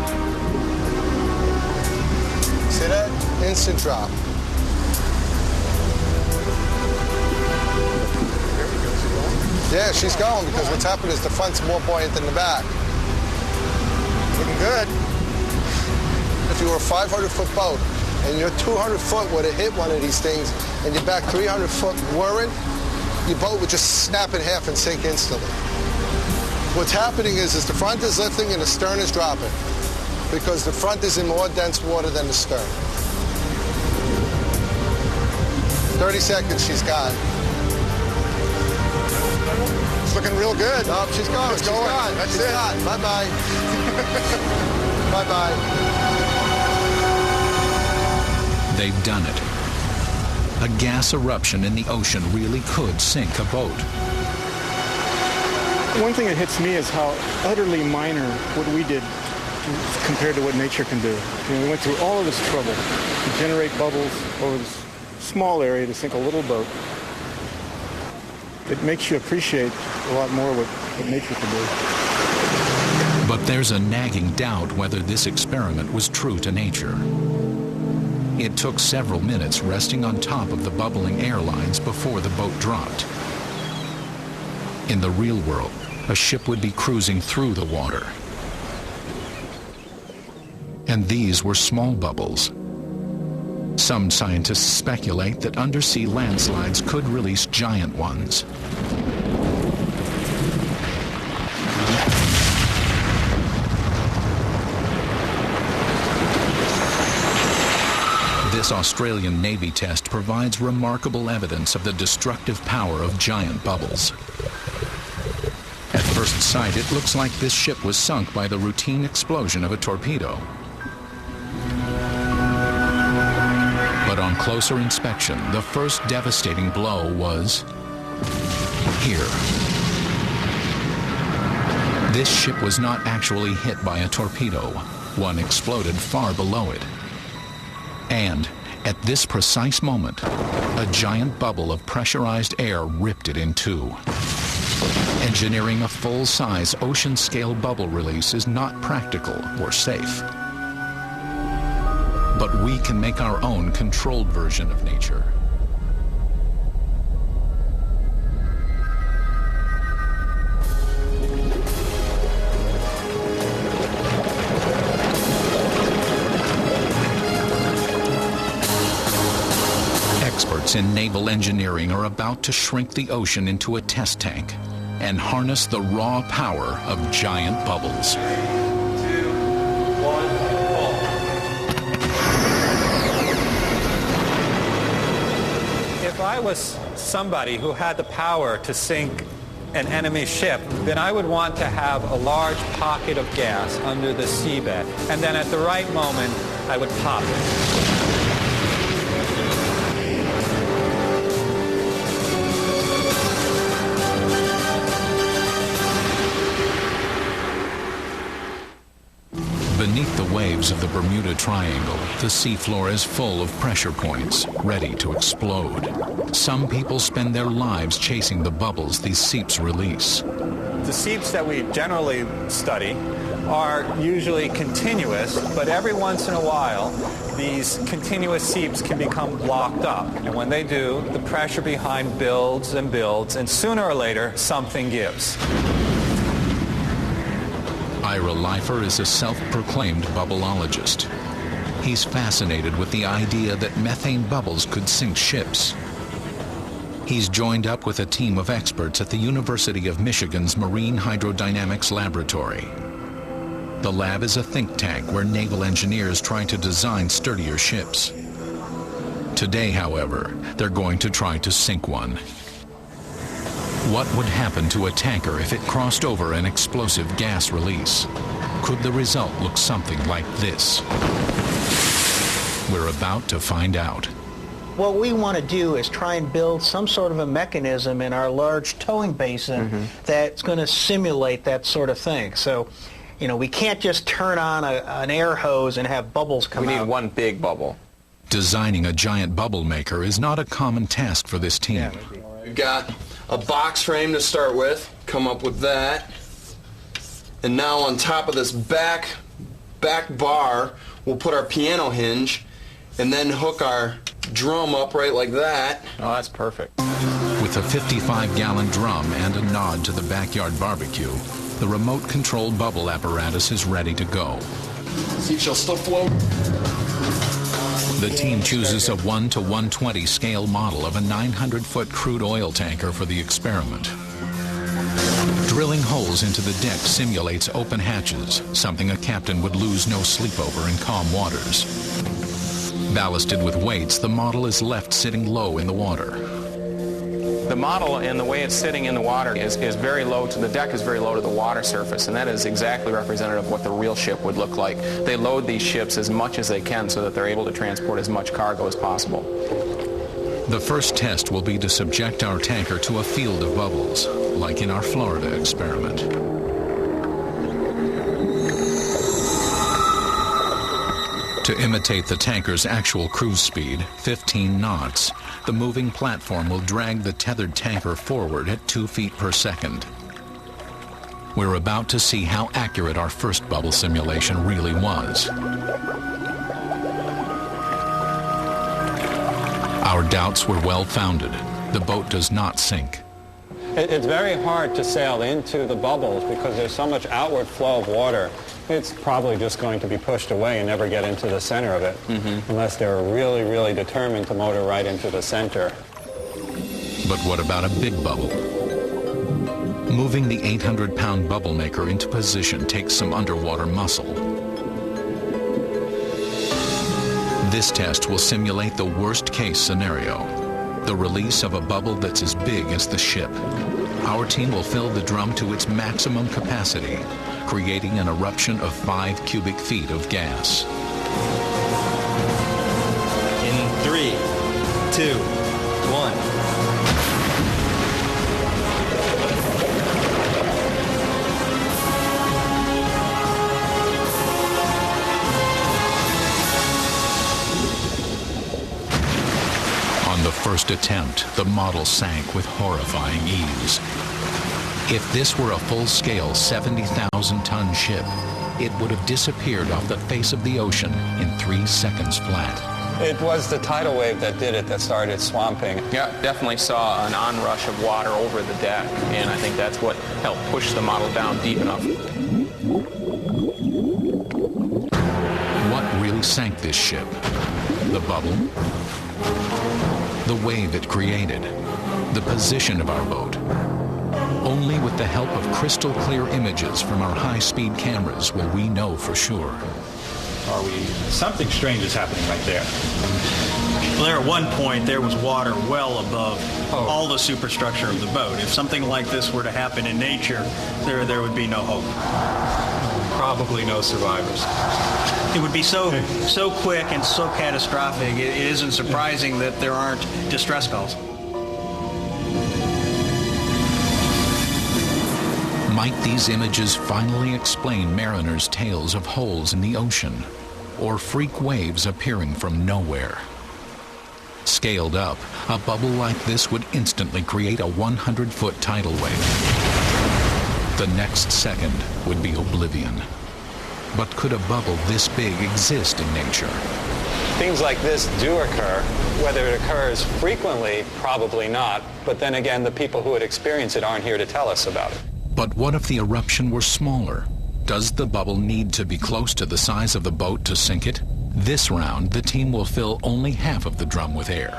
See that? Instant drop. Yeah, she's going because what's happened is the front's more buoyant than the back. Looking good. If you were a 500-foot boat and your 200-foot would have hit one of these things and your back 300-foot weren't, your boat would just snap in half and sink instantly. What's happening is the front is lifting and the stern is dropping because the front is in more dense water than the stern. 30 seconds, she's gone. It's looking real good. Oh, she's gone. She's gone. That's it. Bye-bye. Bye-bye. They've done it. A gas eruption in the ocean really could sink a boat. One thing that hits me is how utterly minor what we did compared to what nature can do. You know, we went through all of this trouble to generate bubbles over this small area to sink a little boat. It makes you appreciate a lot more what nature can do. But there's a nagging doubt whether this experiment was true to nature. It took several minutes resting on top of the bubbling air lines before the boat dropped. In the real world, a ship would be cruising through the water. And these were small bubbles. Some scientists speculate that undersea landslides could release giant ones. This Australian Navy test provides remarkable evidence of the destructive power of giant bubbles. At first sight, it looks like this ship was sunk by the routine explosion of a torpedo. But on closer inspection, the first devastating blow was here. This ship was not actually hit by a torpedo. One exploded far below it. And at this precise moment, a giant bubble of pressurized air ripped it in two. Engineering a full-size ocean-scale bubble release is not practical or safe. But we can make our own controlled version of nature. Experts in naval engineering are about to shrink the ocean into a test tank and harness the raw power of giant bubbles. 3, 2, 1, pull. If I was somebody who had the power to sink an enemy ship, then I would want to have a large pocket of gas under the seabed, and then at the right moment, I would pop it. Beneath the waves of the Bermuda Triangle, the seafloor is full of pressure points, ready to explode. Some people spend their lives chasing the bubbles these seeps release. The seeps that we generally study are usually continuous, but every once in a while, these continuous seeps can become blocked up. And when they do, the pressure behind builds, and sooner or later, something gives. Ira Leifer is a self-proclaimed bubbleologist. He's fascinated with the idea that methane bubbles could sink ships. He's joined up with a team of experts at the University of Michigan's Marine Hydrodynamics Laboratory. The lab is a think tank where naval engineers try to design sturdier ships. Today, however, they're going to try to sink one. What would happen to a tanker if it crossed over an explosive gas release? Could the result look something like this? We're about to find out. what we want to do is try and build some sort of a mechanism in our large towing basin that's going to simulate that sort of thing. So, you know, we can't just turn on an air hose and have bubbles come out. We need one big bubble. Designing a giant bubble maker is not a common task for this team. We've got a box frame to start with, come up with that. And now on top of this back bar, we'll put our piano hinge and then hook our drum up right like that. Oh, that's perfect. With a 55-gallon drum and a nod to the backyard barbecue, the remote-controlled bubble apparatus is ready to go. Seat shall still float. The team chooses a 1 to 120 scale model of a 900-foot crude oil tanker for the experiment. Drilling holes into the deck simulates open hatches, something a captain would lose no sleep over in calm waters. Ballasted with weights, the model is left sitting low in the water. The model and the way it's sitting in the water is very low to the deck, is very low to the water surface, and that is exactly representative of what the real ship would look like. They load these ships as much as they can so that they're able to transport as much cargo as possible. The first test will be to subject our tanker to a field of bubbles, like in our Florida experiment. To imitate the tanker's actual cruise speed, 15 knots, the moving platform will drag the tethered tanker forward at 2 feet per second. We're about to see how accurate our first bubble simulation really was. Our doubts were well-founded. The boat does not sink. It's very hard to sail into the bubbles because there's so much outward flow of water. It's probably just going to be pushed away and never get into the center of it, unless they're really, really determined to motor right into the center. But what about a big bubble? Moving the 800-pound bubble maker into position takes some underwater muscle. This test will simulate the worst-case scenario, the release of a bubble that's as big as the ship. Our team will fill the drum to its maximum capacity, creating an eruption of 5 cubic feet of gas. In 3, 2, 1. On the first attempt, the model sank with horrifying ease. If this were a full-scale 70,000-ton ship, it would have disappeared off the face of the ocean in 3 seconds flat. It was the tidal wave that did it, that started swamping. Yeah, definitely saw an onrush of water over the deck, and I think that's what helped push the model down deep enough. What really sank this ship? The bubble? The wave it created? The position of our boat? Only with the help of crystal clear images from our high-speed cameras will we know for sure. Something strange is happening right there. Well, there at one point there was water well above all the superstructure of the boat. If something like this were to happen in nature, there would be no hope. Probably no survivors. It would be so quick and so catastrophic, it isn't surprising that there aren't distress calls. Might these images finally explain mariners' tales of holes in the ocean, or freak waves appearing from nowhere? Scaled up, a bubble like this would instantly create a 100-foot tidal wave. The next second would be oblivion. But could a bubble this big exist in nature? Things like this do occur. Whether it occurs frequently, probably not. But then again, the people who would experience it aren't here to tell us about it. But what if the eruption were smaller? Does the bubble need to be close to the size of the boat to sink it? This round, the team will fill only half of the drum with air.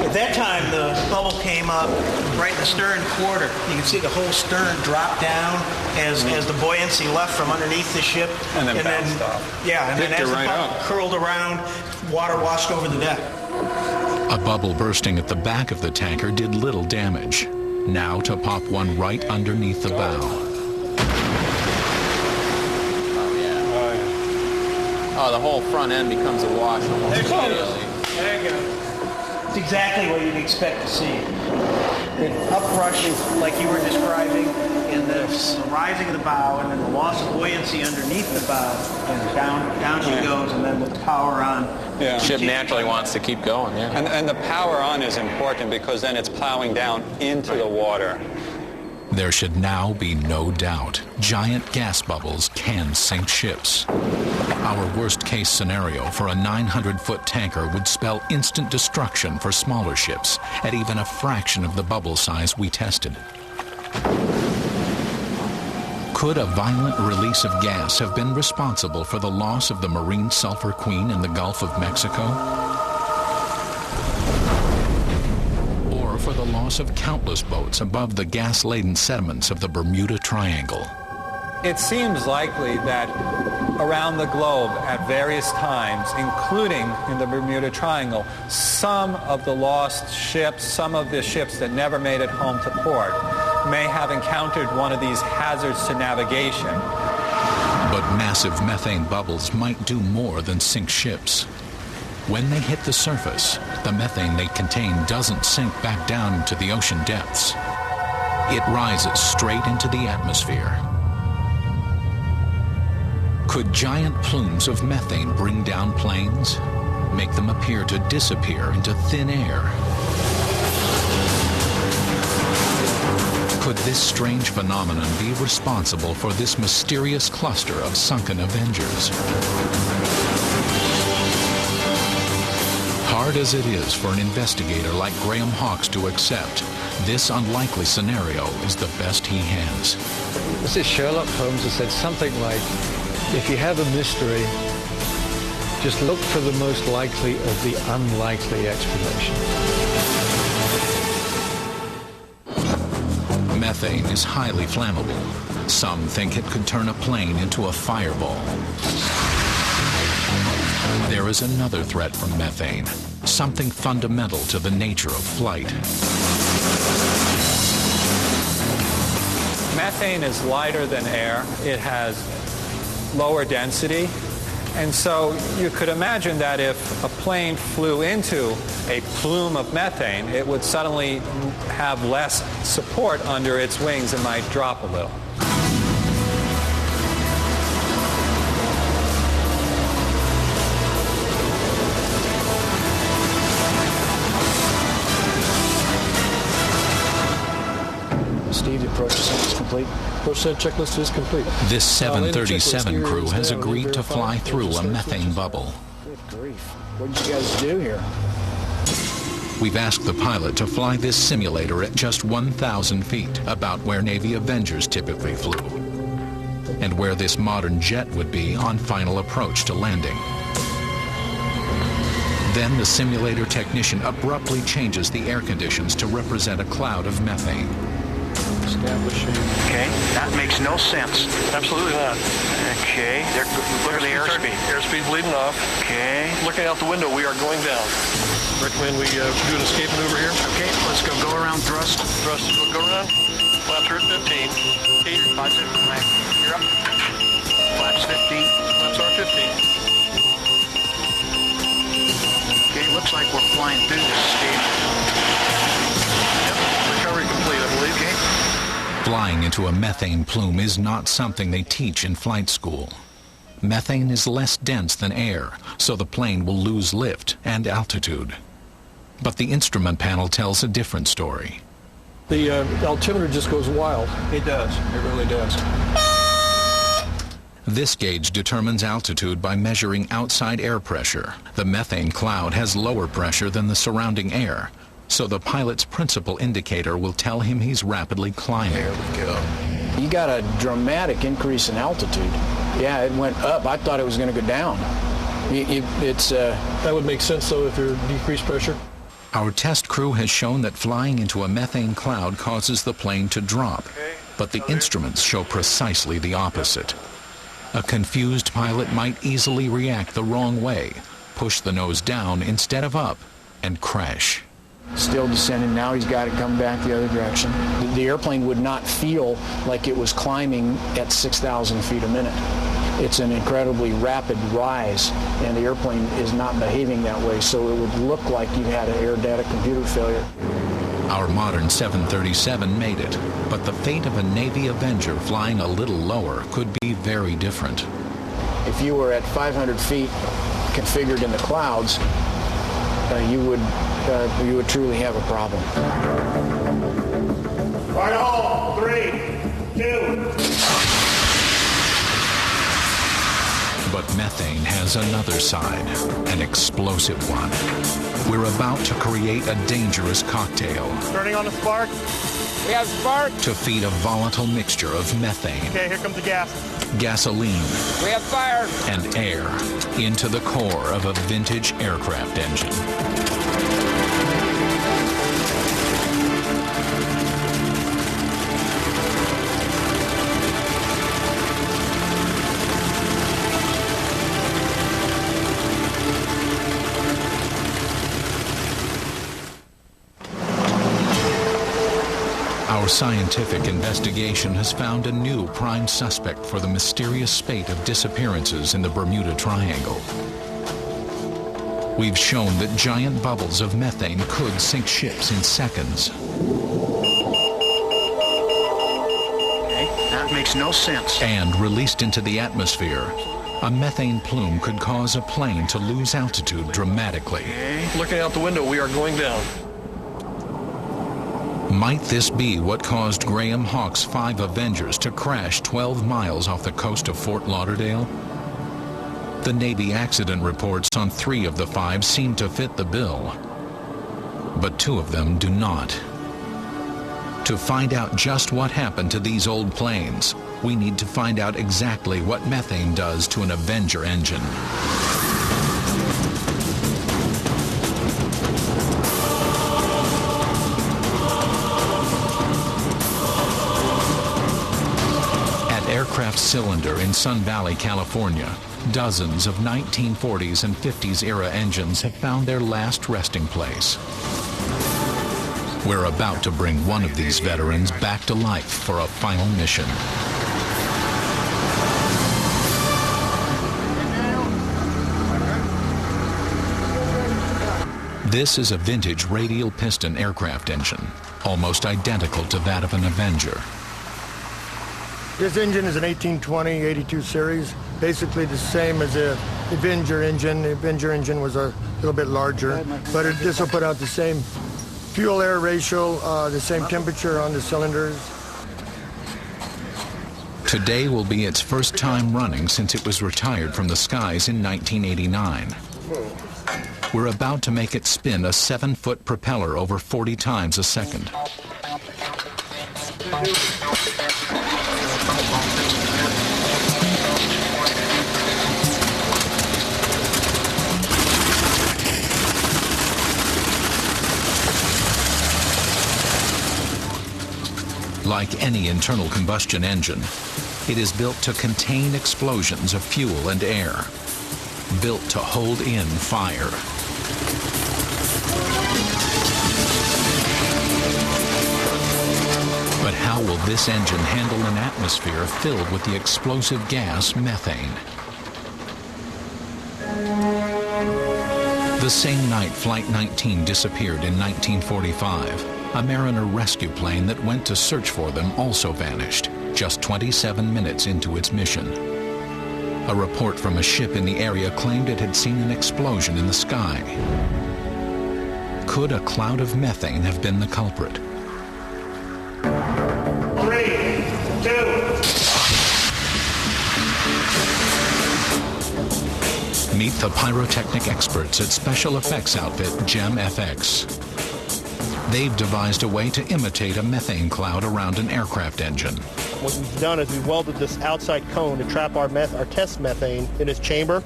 At that time, the bubble came up right in the stern quarter. You can see the whole stern drop down as the buoyancy left from underneath the ship. And then bounced off. Yeah, and then as the bubble curled around, water washed over the deck. A bubble bursting at the back of the tanker did little damage. Now to pop one right underneath the bow. Oh, the whole front end becomes awash almost immediately. There you go. It's exactly what you'd expect to see. The uprush, like you were describing, in the rising of the bow, and then the loss of buoyancy underneath the bow, and down she goes, and then with the power on. Yeah. Ship naturally wants to keep going, yeah. And the power on is important because then it's plowing down into the water. There should now be no doubt. Giant gas bubbles can sink ships. Our worst-case scenario for a 900-foot tanker would spell instant destruction for smaller ships at even a fraction of the bubble size we tested. Could a violent release of gas have been responsible for the loss of the Marine Sulphur Queen in the Gulf of Mexico? Or for the loss of countless boats above the gas-laden sediments of the Bermuda Triangle? It seems likely that around the globe at various times, including in the Bermuda Triangle, some of the lost ships, some of the ships that never made it home to port, may have encountered one of these hazards to navigation. But massive methane bubbles might do more than sink ships. When they hit the surface, the methane they contain doesn't sink back down into the ocean depths. It rises straight into the atmosphere. Could giant plumes of methane bring down planes, make them appear to disappear into thin air? Could this strange phenomenon be responsible for this mysterious cluster of sunken Avengers? Hard as it is for an investigator like Graham Hawkes to accept, this unlikely scenario is the best he has. This is Sherlock Holmes who said something like, if you have a mystery, just look for the most likely of the unlikely explanation. Methane is highly flammable. Some think it could turn a plane into a fireball. There is another threat from methane, something fundamental to the nature of flight. Methane is lighter than air. It has lower density. And so you could imagine that if a plane flew into a plume of methane, it would suddenly have less support under its wings and might drop a little. Steve, the approach is complete. Approach checklist is complete. This 737 crew has agreed to fly through a methane bubble. Good grief. What did you guys do here? We've asked the pilot to fly this simulator at just 1,000 feet, about where Navy Avengers typically flew, and where this modern jet would be on final approach to landing. Then the simulator technician abruptly changes the air conditions to represent a cloud of methane. Establishing. Okay, that makes no sense. Absolutely not. Okay, look at the airspeed. Airspeed's leading off. Okay. Looking out the window, we are going down. Recommend we do an escape maneuver here. Okay, let's go around thrust. Thrust, go around. Flaps are at 15. Keep. You're up. Flaps 15. Flaps are 15. Okay, looks like we're flying through this escape. Yep, recovery complete, I believe. Okay. Flying into a methane plume is not something they teach in flight school. Methane is less dense than air, so the plane will lose lift and altitude. But the instrument panel tells a different story. The altimeter just goes wild. It does. It really does. This gauge determines altitude by measuring outside air pressure. The methane cloud has lower pressure than the surrounding air, so the pilot's principal indicator will tell him he's rapidly climbing. There we go. You got a dramatic increase in altitude. Yeah, it went up. I thought it was going to go down. That would make sense, though, if there's decreased pressure. Our test crew has shown that flying into a methane cloud causes the plane to drop, but the instruments show precisely the opposite. A confused pilot might easily react the wrong way, push the nose down instead of up, and crash. Still descending. Now he's got it coming back the other direction. The airplane would not feel like it was climbing at 6,000 feet a minute. it's an incredibly rapid rise, and the airplane is not behaving that way, so it would look like you had an air data computer failure. Our modern 737 made it, but the fate of a Navy Avenger flying a little lower could be very different. If you were at 500 feet configured in the clouds, you would truly have a problem. Right hole, 3, 2. But methane has another side, an explosive one. We're about to create a dangerous cocktail. Turning on the spark. We have spark. To feed a volatile mixture of methane, Okay, here comes the gas. gasoline, We have fire. and air into the core of a vintage aircraft engine. Our scientific investigation has found a new prime suspect for the mysterious spate of disappearances in the Bermuda Triangle. We've shown that giant bubbles of methane could sink ships in seconds. Okay, that makes no sense. And released into the atmosphere, a methane plume could cause a plane to lose altitude dramatically. Looking out the window, we are going down. Might this be what caused Graham Hawke's 5 Avengers to crash 12 miles off the coast of Fort Lauderdale? The Navy accident reports on 3 of the 5 seem to fit the bill, but 2 of them do not. To find out just what happened to these old planes, we need to find out exactly what methane does to an Avenger engine. Aircraft Cylinder in Sun Valley, California, dozens of 1940s and 50s era engines have found their last resting place. We're about to bring one of these veterans back to life for a final mission. This is a vintage radial piston aircraft engine, almost identical to that of an Avenger. This engine is an 1820 82 series, basically the same as the Avenger engine. The Avenger engine was a little bit larger, but this will put out the same fuel-air ratio, the same temperature on the cylinders. Today will be its first time running since it was retired from the skies in 1989. We're about to make it spin a 7-foot propeller over 40 times a second. Like any internal combustion engine, it is built to contain explosions of fuel and air, built to hold in fire. But how will this engine handle an atmosphere filled with the explosive gas methane? The same night Flight 19 disappeared in 1945, a Mariner rescue plane that went to search for them also vanished, just 27 minutes into its mission. A report from a ship in the area claimed it had seen an explosion in the sky. Could a cloud of methane have been the culprit? 3, 2. Meet the pyrotechnic experts at special effects outfit GEM FX. They've devised a way to imitate a methane cloud around an aircraft engine. What we've done is we've welded this outside cone to trap our test methane in its chamber.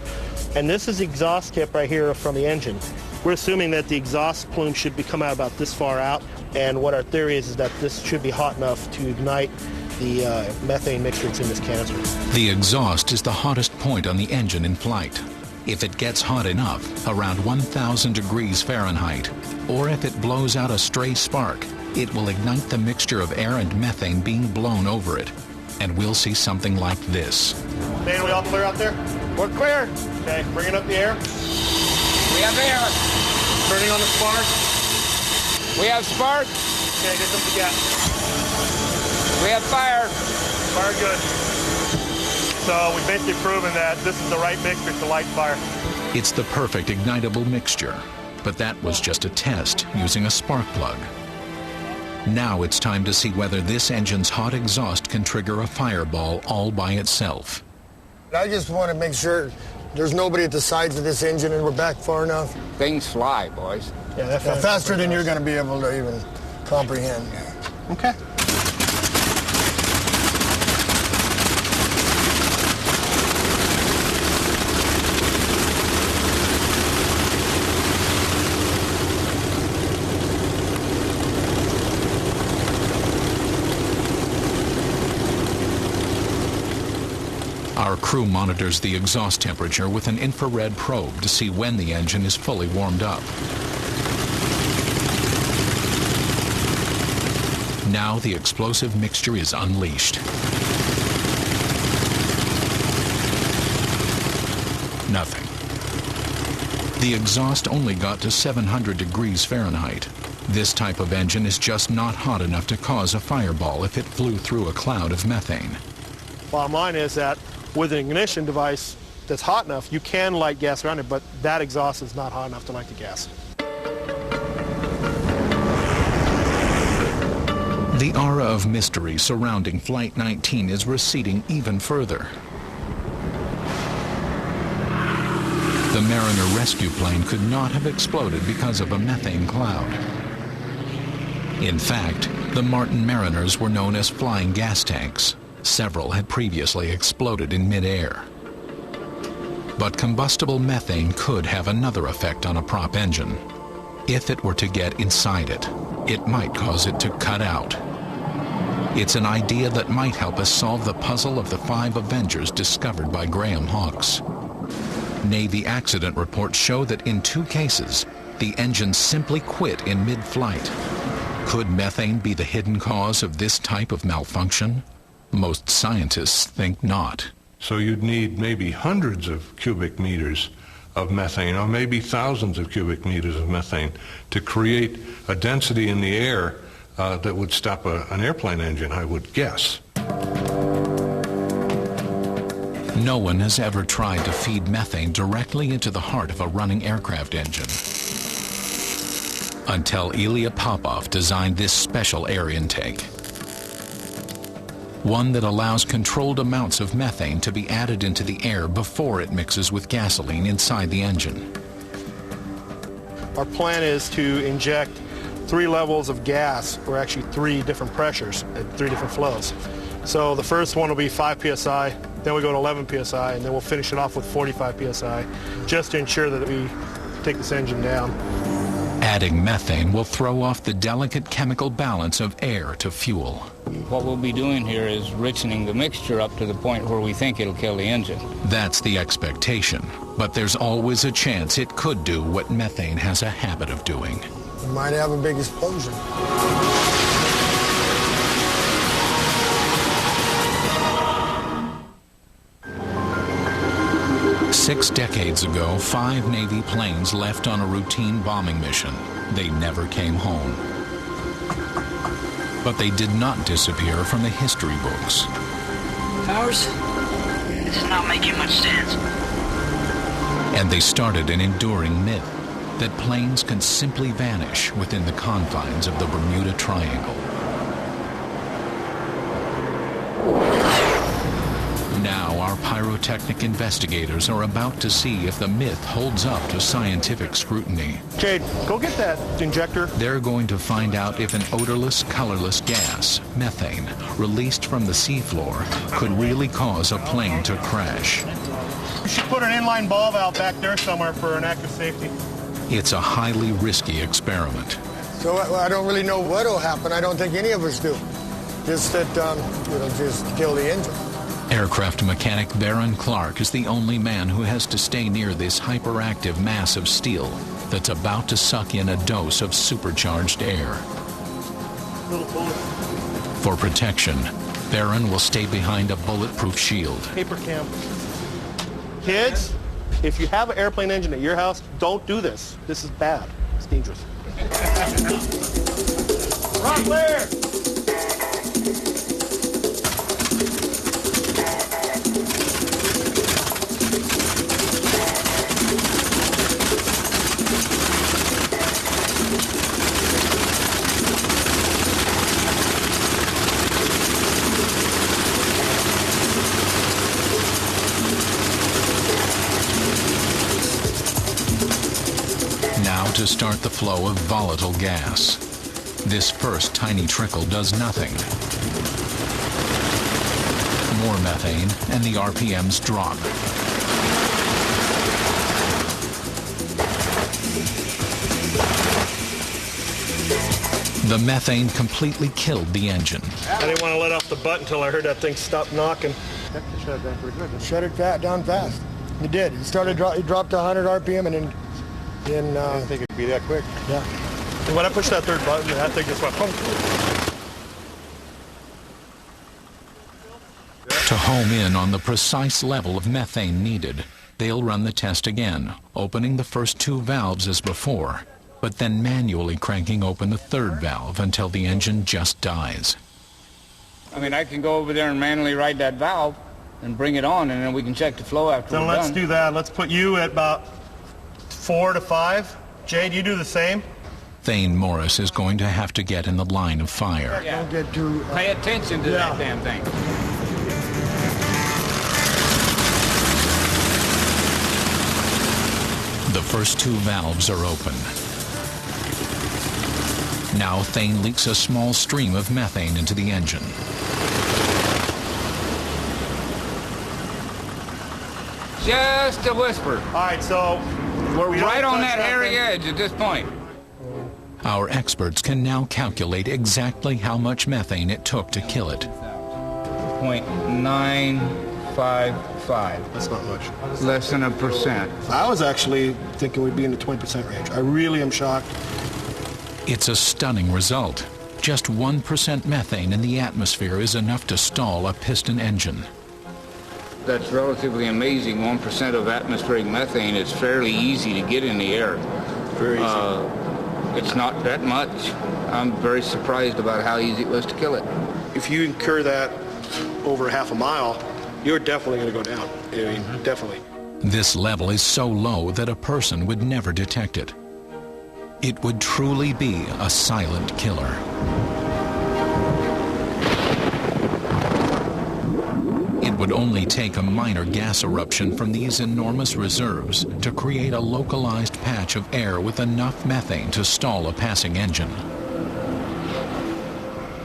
And this is the exhaust tip right here from the engine. We're assuming that the exhaust plume should come out about this far out. And what our theory is that this should be hot enough to ignite the methane mixture that's in this canister. The exhaust is the hottest point on the engine in flight. If it gets hot enough, around 1,000 degrees Fahrenheit, or if it blows out a stray spark, it will ignite the mixture of air and methane being blown over it. and we'll see something like this. Man, we all clear out there? We're clear. Okay, bringing up the air. We have air. Turning on the spark. We have spark. Okay, get them to gas. We have fire. Fire good. So we've basically proven that this is the right mixture to light fire. It's the perfect ignitable mixture, but that was just a test using a spark plug. Now it's time to see whether this engine's hot exhaust can trigger a fireball all by itself. I just want to make sure there's nobody at the sides of this engine and we're back far enough. Things fly, boys. Yeah, that's faster than you're going to be able to even comprehend. Okay. Our crew monitors the exhaust temperature with an infrared probe to see when the engine is fully warmed up. Now the explosive mixture is unleashed. Nothing. The exhaust only got to 700 degrees Fahrenheit. This type of engine is just not hot enough to cause a fireball if it flew through a cloud of methane. Bottom line is that with an ignition device that's hot enough, you can light gas around it, but that exhaust is not hot enough to light the gas. The aura of mystery surrounding Flight 19 is receding even further. The Mariner rescue plane could not have exploded because of a methane cloud. In fact, the Martin Mariners were known as flying gas tanks. Several had previously exploded in midair. But combustible methane could have another effect on a prop engine. If it were to get inside it, it might cause it to cut out. It's an idea that might help us solve the puzzle of the 5 Avengers discovered by Graham Hawkes. Navy accident reports show that in 2 cases, the engine simply quit in mid-flight. Could methane be the hidden cause of this type of malfunction? Most scientists think not. So you'd need maybe hundreds of cubic meters of methane, or maybe thousands of cubic meters of methane, to create a density in the air that would stop an airplane engine, I would guess. No one has ever tried to feed methane directly into the heart of a running aircraft engine. Until Ilya Popov designed this special air intake. One that allows controlled amounts of methane to be added into the air before it mixes with gasoline inside the engine. Our plan is to inject 3 levels of gas, or actually 3 different pressures at 3 different flows. So the first one will be 5 psi, then we go to 11 psi, and then we'll finish it off with 45 psi, just to ensure that we take this engine down. Adding methane will throw off the delicate chemical balance of air to fuel. What we'll be doing here is richening the mixture up to the point where we think it'll kill the engine. That's the expectation, but there's always a chance it could do what methane has a habit of doing. We might have a big explosion. 6 decades ago, 5 Navy planes left on a routine bombing mission. They never came home. But they did not disappear from the history books. Powers? This is not making much sense. And they started an enduring myth that planes can simply vanish within the confines of the Bermuda Triangle. Now our pyrotechnic investigators are about to see if the myth holds up to scientific scrutiny. Jade, go get that injector. They're going to find out if an odorless, colorless gas, methane, released from the seafloor could really cause a plane to crash. We should put an inline ball valve back there somewhere for an act of safety. It's a highly risky experiment. So I don't really know what will happen. I don't think any of us do. Just that, just kill the engine. Aircraft mechanic Baron Clark is the only man who has to stay near this hyperactive mass of steel that's about to suck in a dose of supercharged air. For protection, Barron will stay behind a bulletproof shield. Paper cam. Kids, if you have an airplane engine at your house, don't do this. This is bad. It's dangerous. Rock clear! Now to start the flow of volatile gas. This first tiny trickle does nothing. More methane, and the RPMs drop. The methane completely killed the engine. I didn't want to let off the button until I heard that thing stop knocking. Shut it down fast. It did. It dropped to 100 RPM and then I didn't think it'd be that quick. Yeah. And when I pushed that third button, that thing just went punk. To home in on the precise level of methane needed, they'll run the test again, opening the first two valves as before, but then manually cranking open the third valve until the engine just dies. I mean, I can go over there and manually ride that valve and bring it on, and then we can check the flow after Then we're let's done. do that. Let's put you at about 4 to 5. Jade, you do the same. Thane Morris is going to have to get in the line of fire. Yeah. Don't get too... Pay attention to that damn thing. The first two valves are open. Now Thane leaks a small stream of methane into the engine. Just a whisper. All right, so we're right on that hairy edge at this point. Our experts can now calculate exactly how much methane it took to kill it. 0.955. That's not much. Less than 1%. I was actually thinking we'd be in the 20% range. I really am shocked. It's a stunning result. Just 1% methane in the atmosphere is enough to stall a piston engine. That's relatively amazing. 1% of atmospheric methane is fairly easy to get in the air. Very easy. It's not that much. I'm very surprised about how easy it was to kill it. If you incur that over half a mile, you're definitely going to go down. I mean, definitely. This level is so low that a person would never detect it. It would truly be a silent killer. It would only take a minor gas eruption from these enormous reserves to create a localized patch of air with enough methane to stall a passing engine.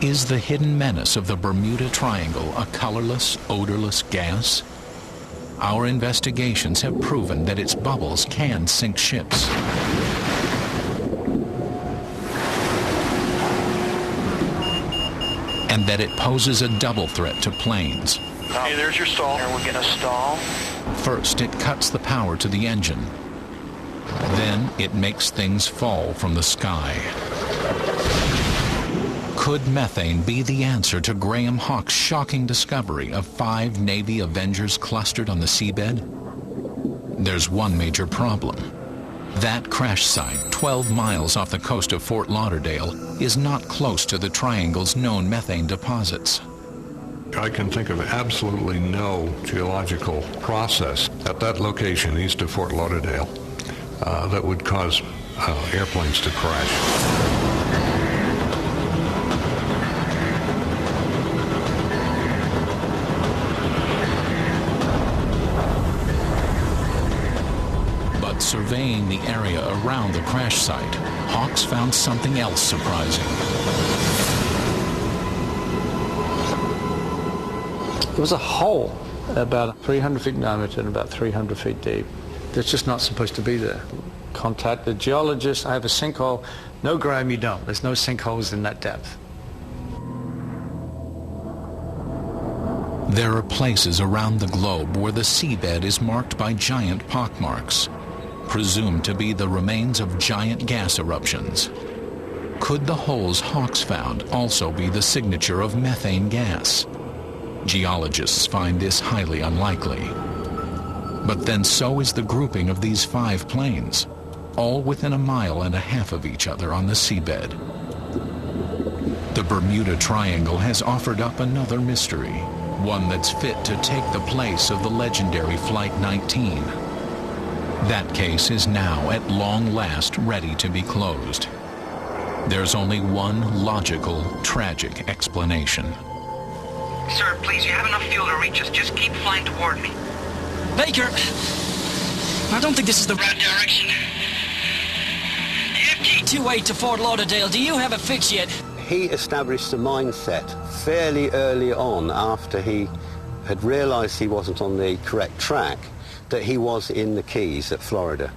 Is the hidden menace of the Bermuda Triangle a colorless, odorless gas? Our investigations have proven that its bubbles can sink ships. And that it poses a double threat to planes. Okay, there's your stall. And we're going to stall. First, it cuts the power to the engine. Then, it makes things fall from the sky. Could methane be the answer to Graham Hawke's shocking discovery of 5 Navy Avengers clustered on the seabed? There's one major problem. That crash site, 12 miles off the coast of Fort Lauderdale, is not close to the Triangle's known methane deposits. I can think of absolutely no geological process at that location east of Fort Lauderdale that would cause airplanes to crash. But surveying the area around the crash site, Hawks found something else surprising. There was a hole about 300 feet in diameter and about 300 feet deep. That's just not supposed to be there. Contact the geologist. I have a sinkhole. No, Graham, you don't. There's no sinkholes in that depth. There are places around the globe where the seabed is marked by giant pockmarks, presumed to be the remains of giant gas eruptions. Could the holes Hawks found also be the signature of methane gas? Geologists find this highly unlikely. But then so is the grouping of these 5 plains, all within 1.5 miles of each other on the seabed. The Bermuda Triangle has offered up another mystery, one that's fit to take the place of the legendary Flight 19. That case is now at long last ready to be closed. There's only one logical, tragic explanation. Sir, please, you have enough fuel to reach us. Just keep flying toward me. Baker, I don't think this is the right direction. FT-28 to Fort Lauderdale, do you have a fix yet? He established a mindset fairly early on after he had realized he wasn't on the correct track, that he was in the Keys at Florida.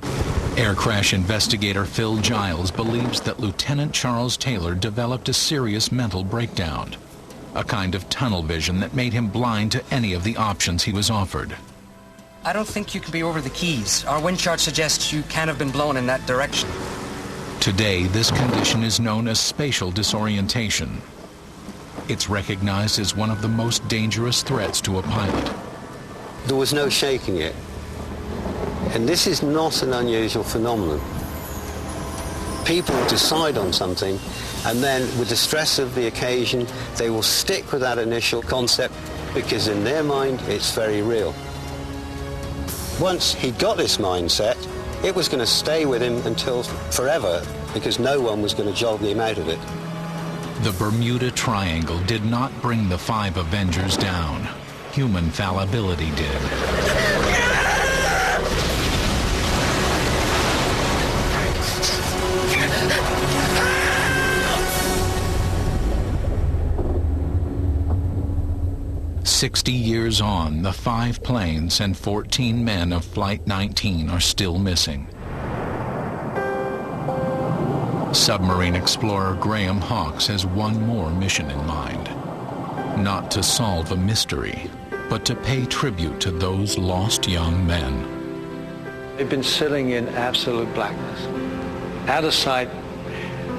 Air crash investigator Phil Giles believes that Lieutenant Charles Taylor developed a serious mental breakdown, a kind of tunnel vision that made him blind to any of the options he was offered. I don't think you can be over the Keys. Our wind chart suggests you can't have been blown in that direction. Today, this condition is known as spatial disorientation. It's recognized as one of the most dangerous threats to a pilot. There was no shaking it. And this is not an unusual phenomenon. People decide on something, and then with the stress of the occasion, they will stick with that initial concept because in their mind, it's very real. Once he got this mindset, it was going to stay with him until forever because no one was going to jog him out of it. The Bermuda Triangle did not bring the 5 Avengers down. Human fallibility did. "60 years on, the 5 planes and 14 men of Flight 19 are still missing. Submarine explorer Graham Hawks has one more mission in mind. Not to solve a mystery, but to pay tribute to those lost young men. They've been sitting in absolute blackness, out of sight,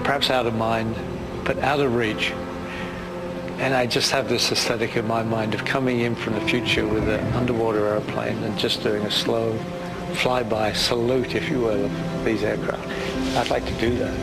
perhaps out of mind, but out of reach. And I just have this aesthetic in my mind of coming in from the future with an underwater airplane and just doing a slow flyby salute, if you will, of these aircraft. I'd like to do that.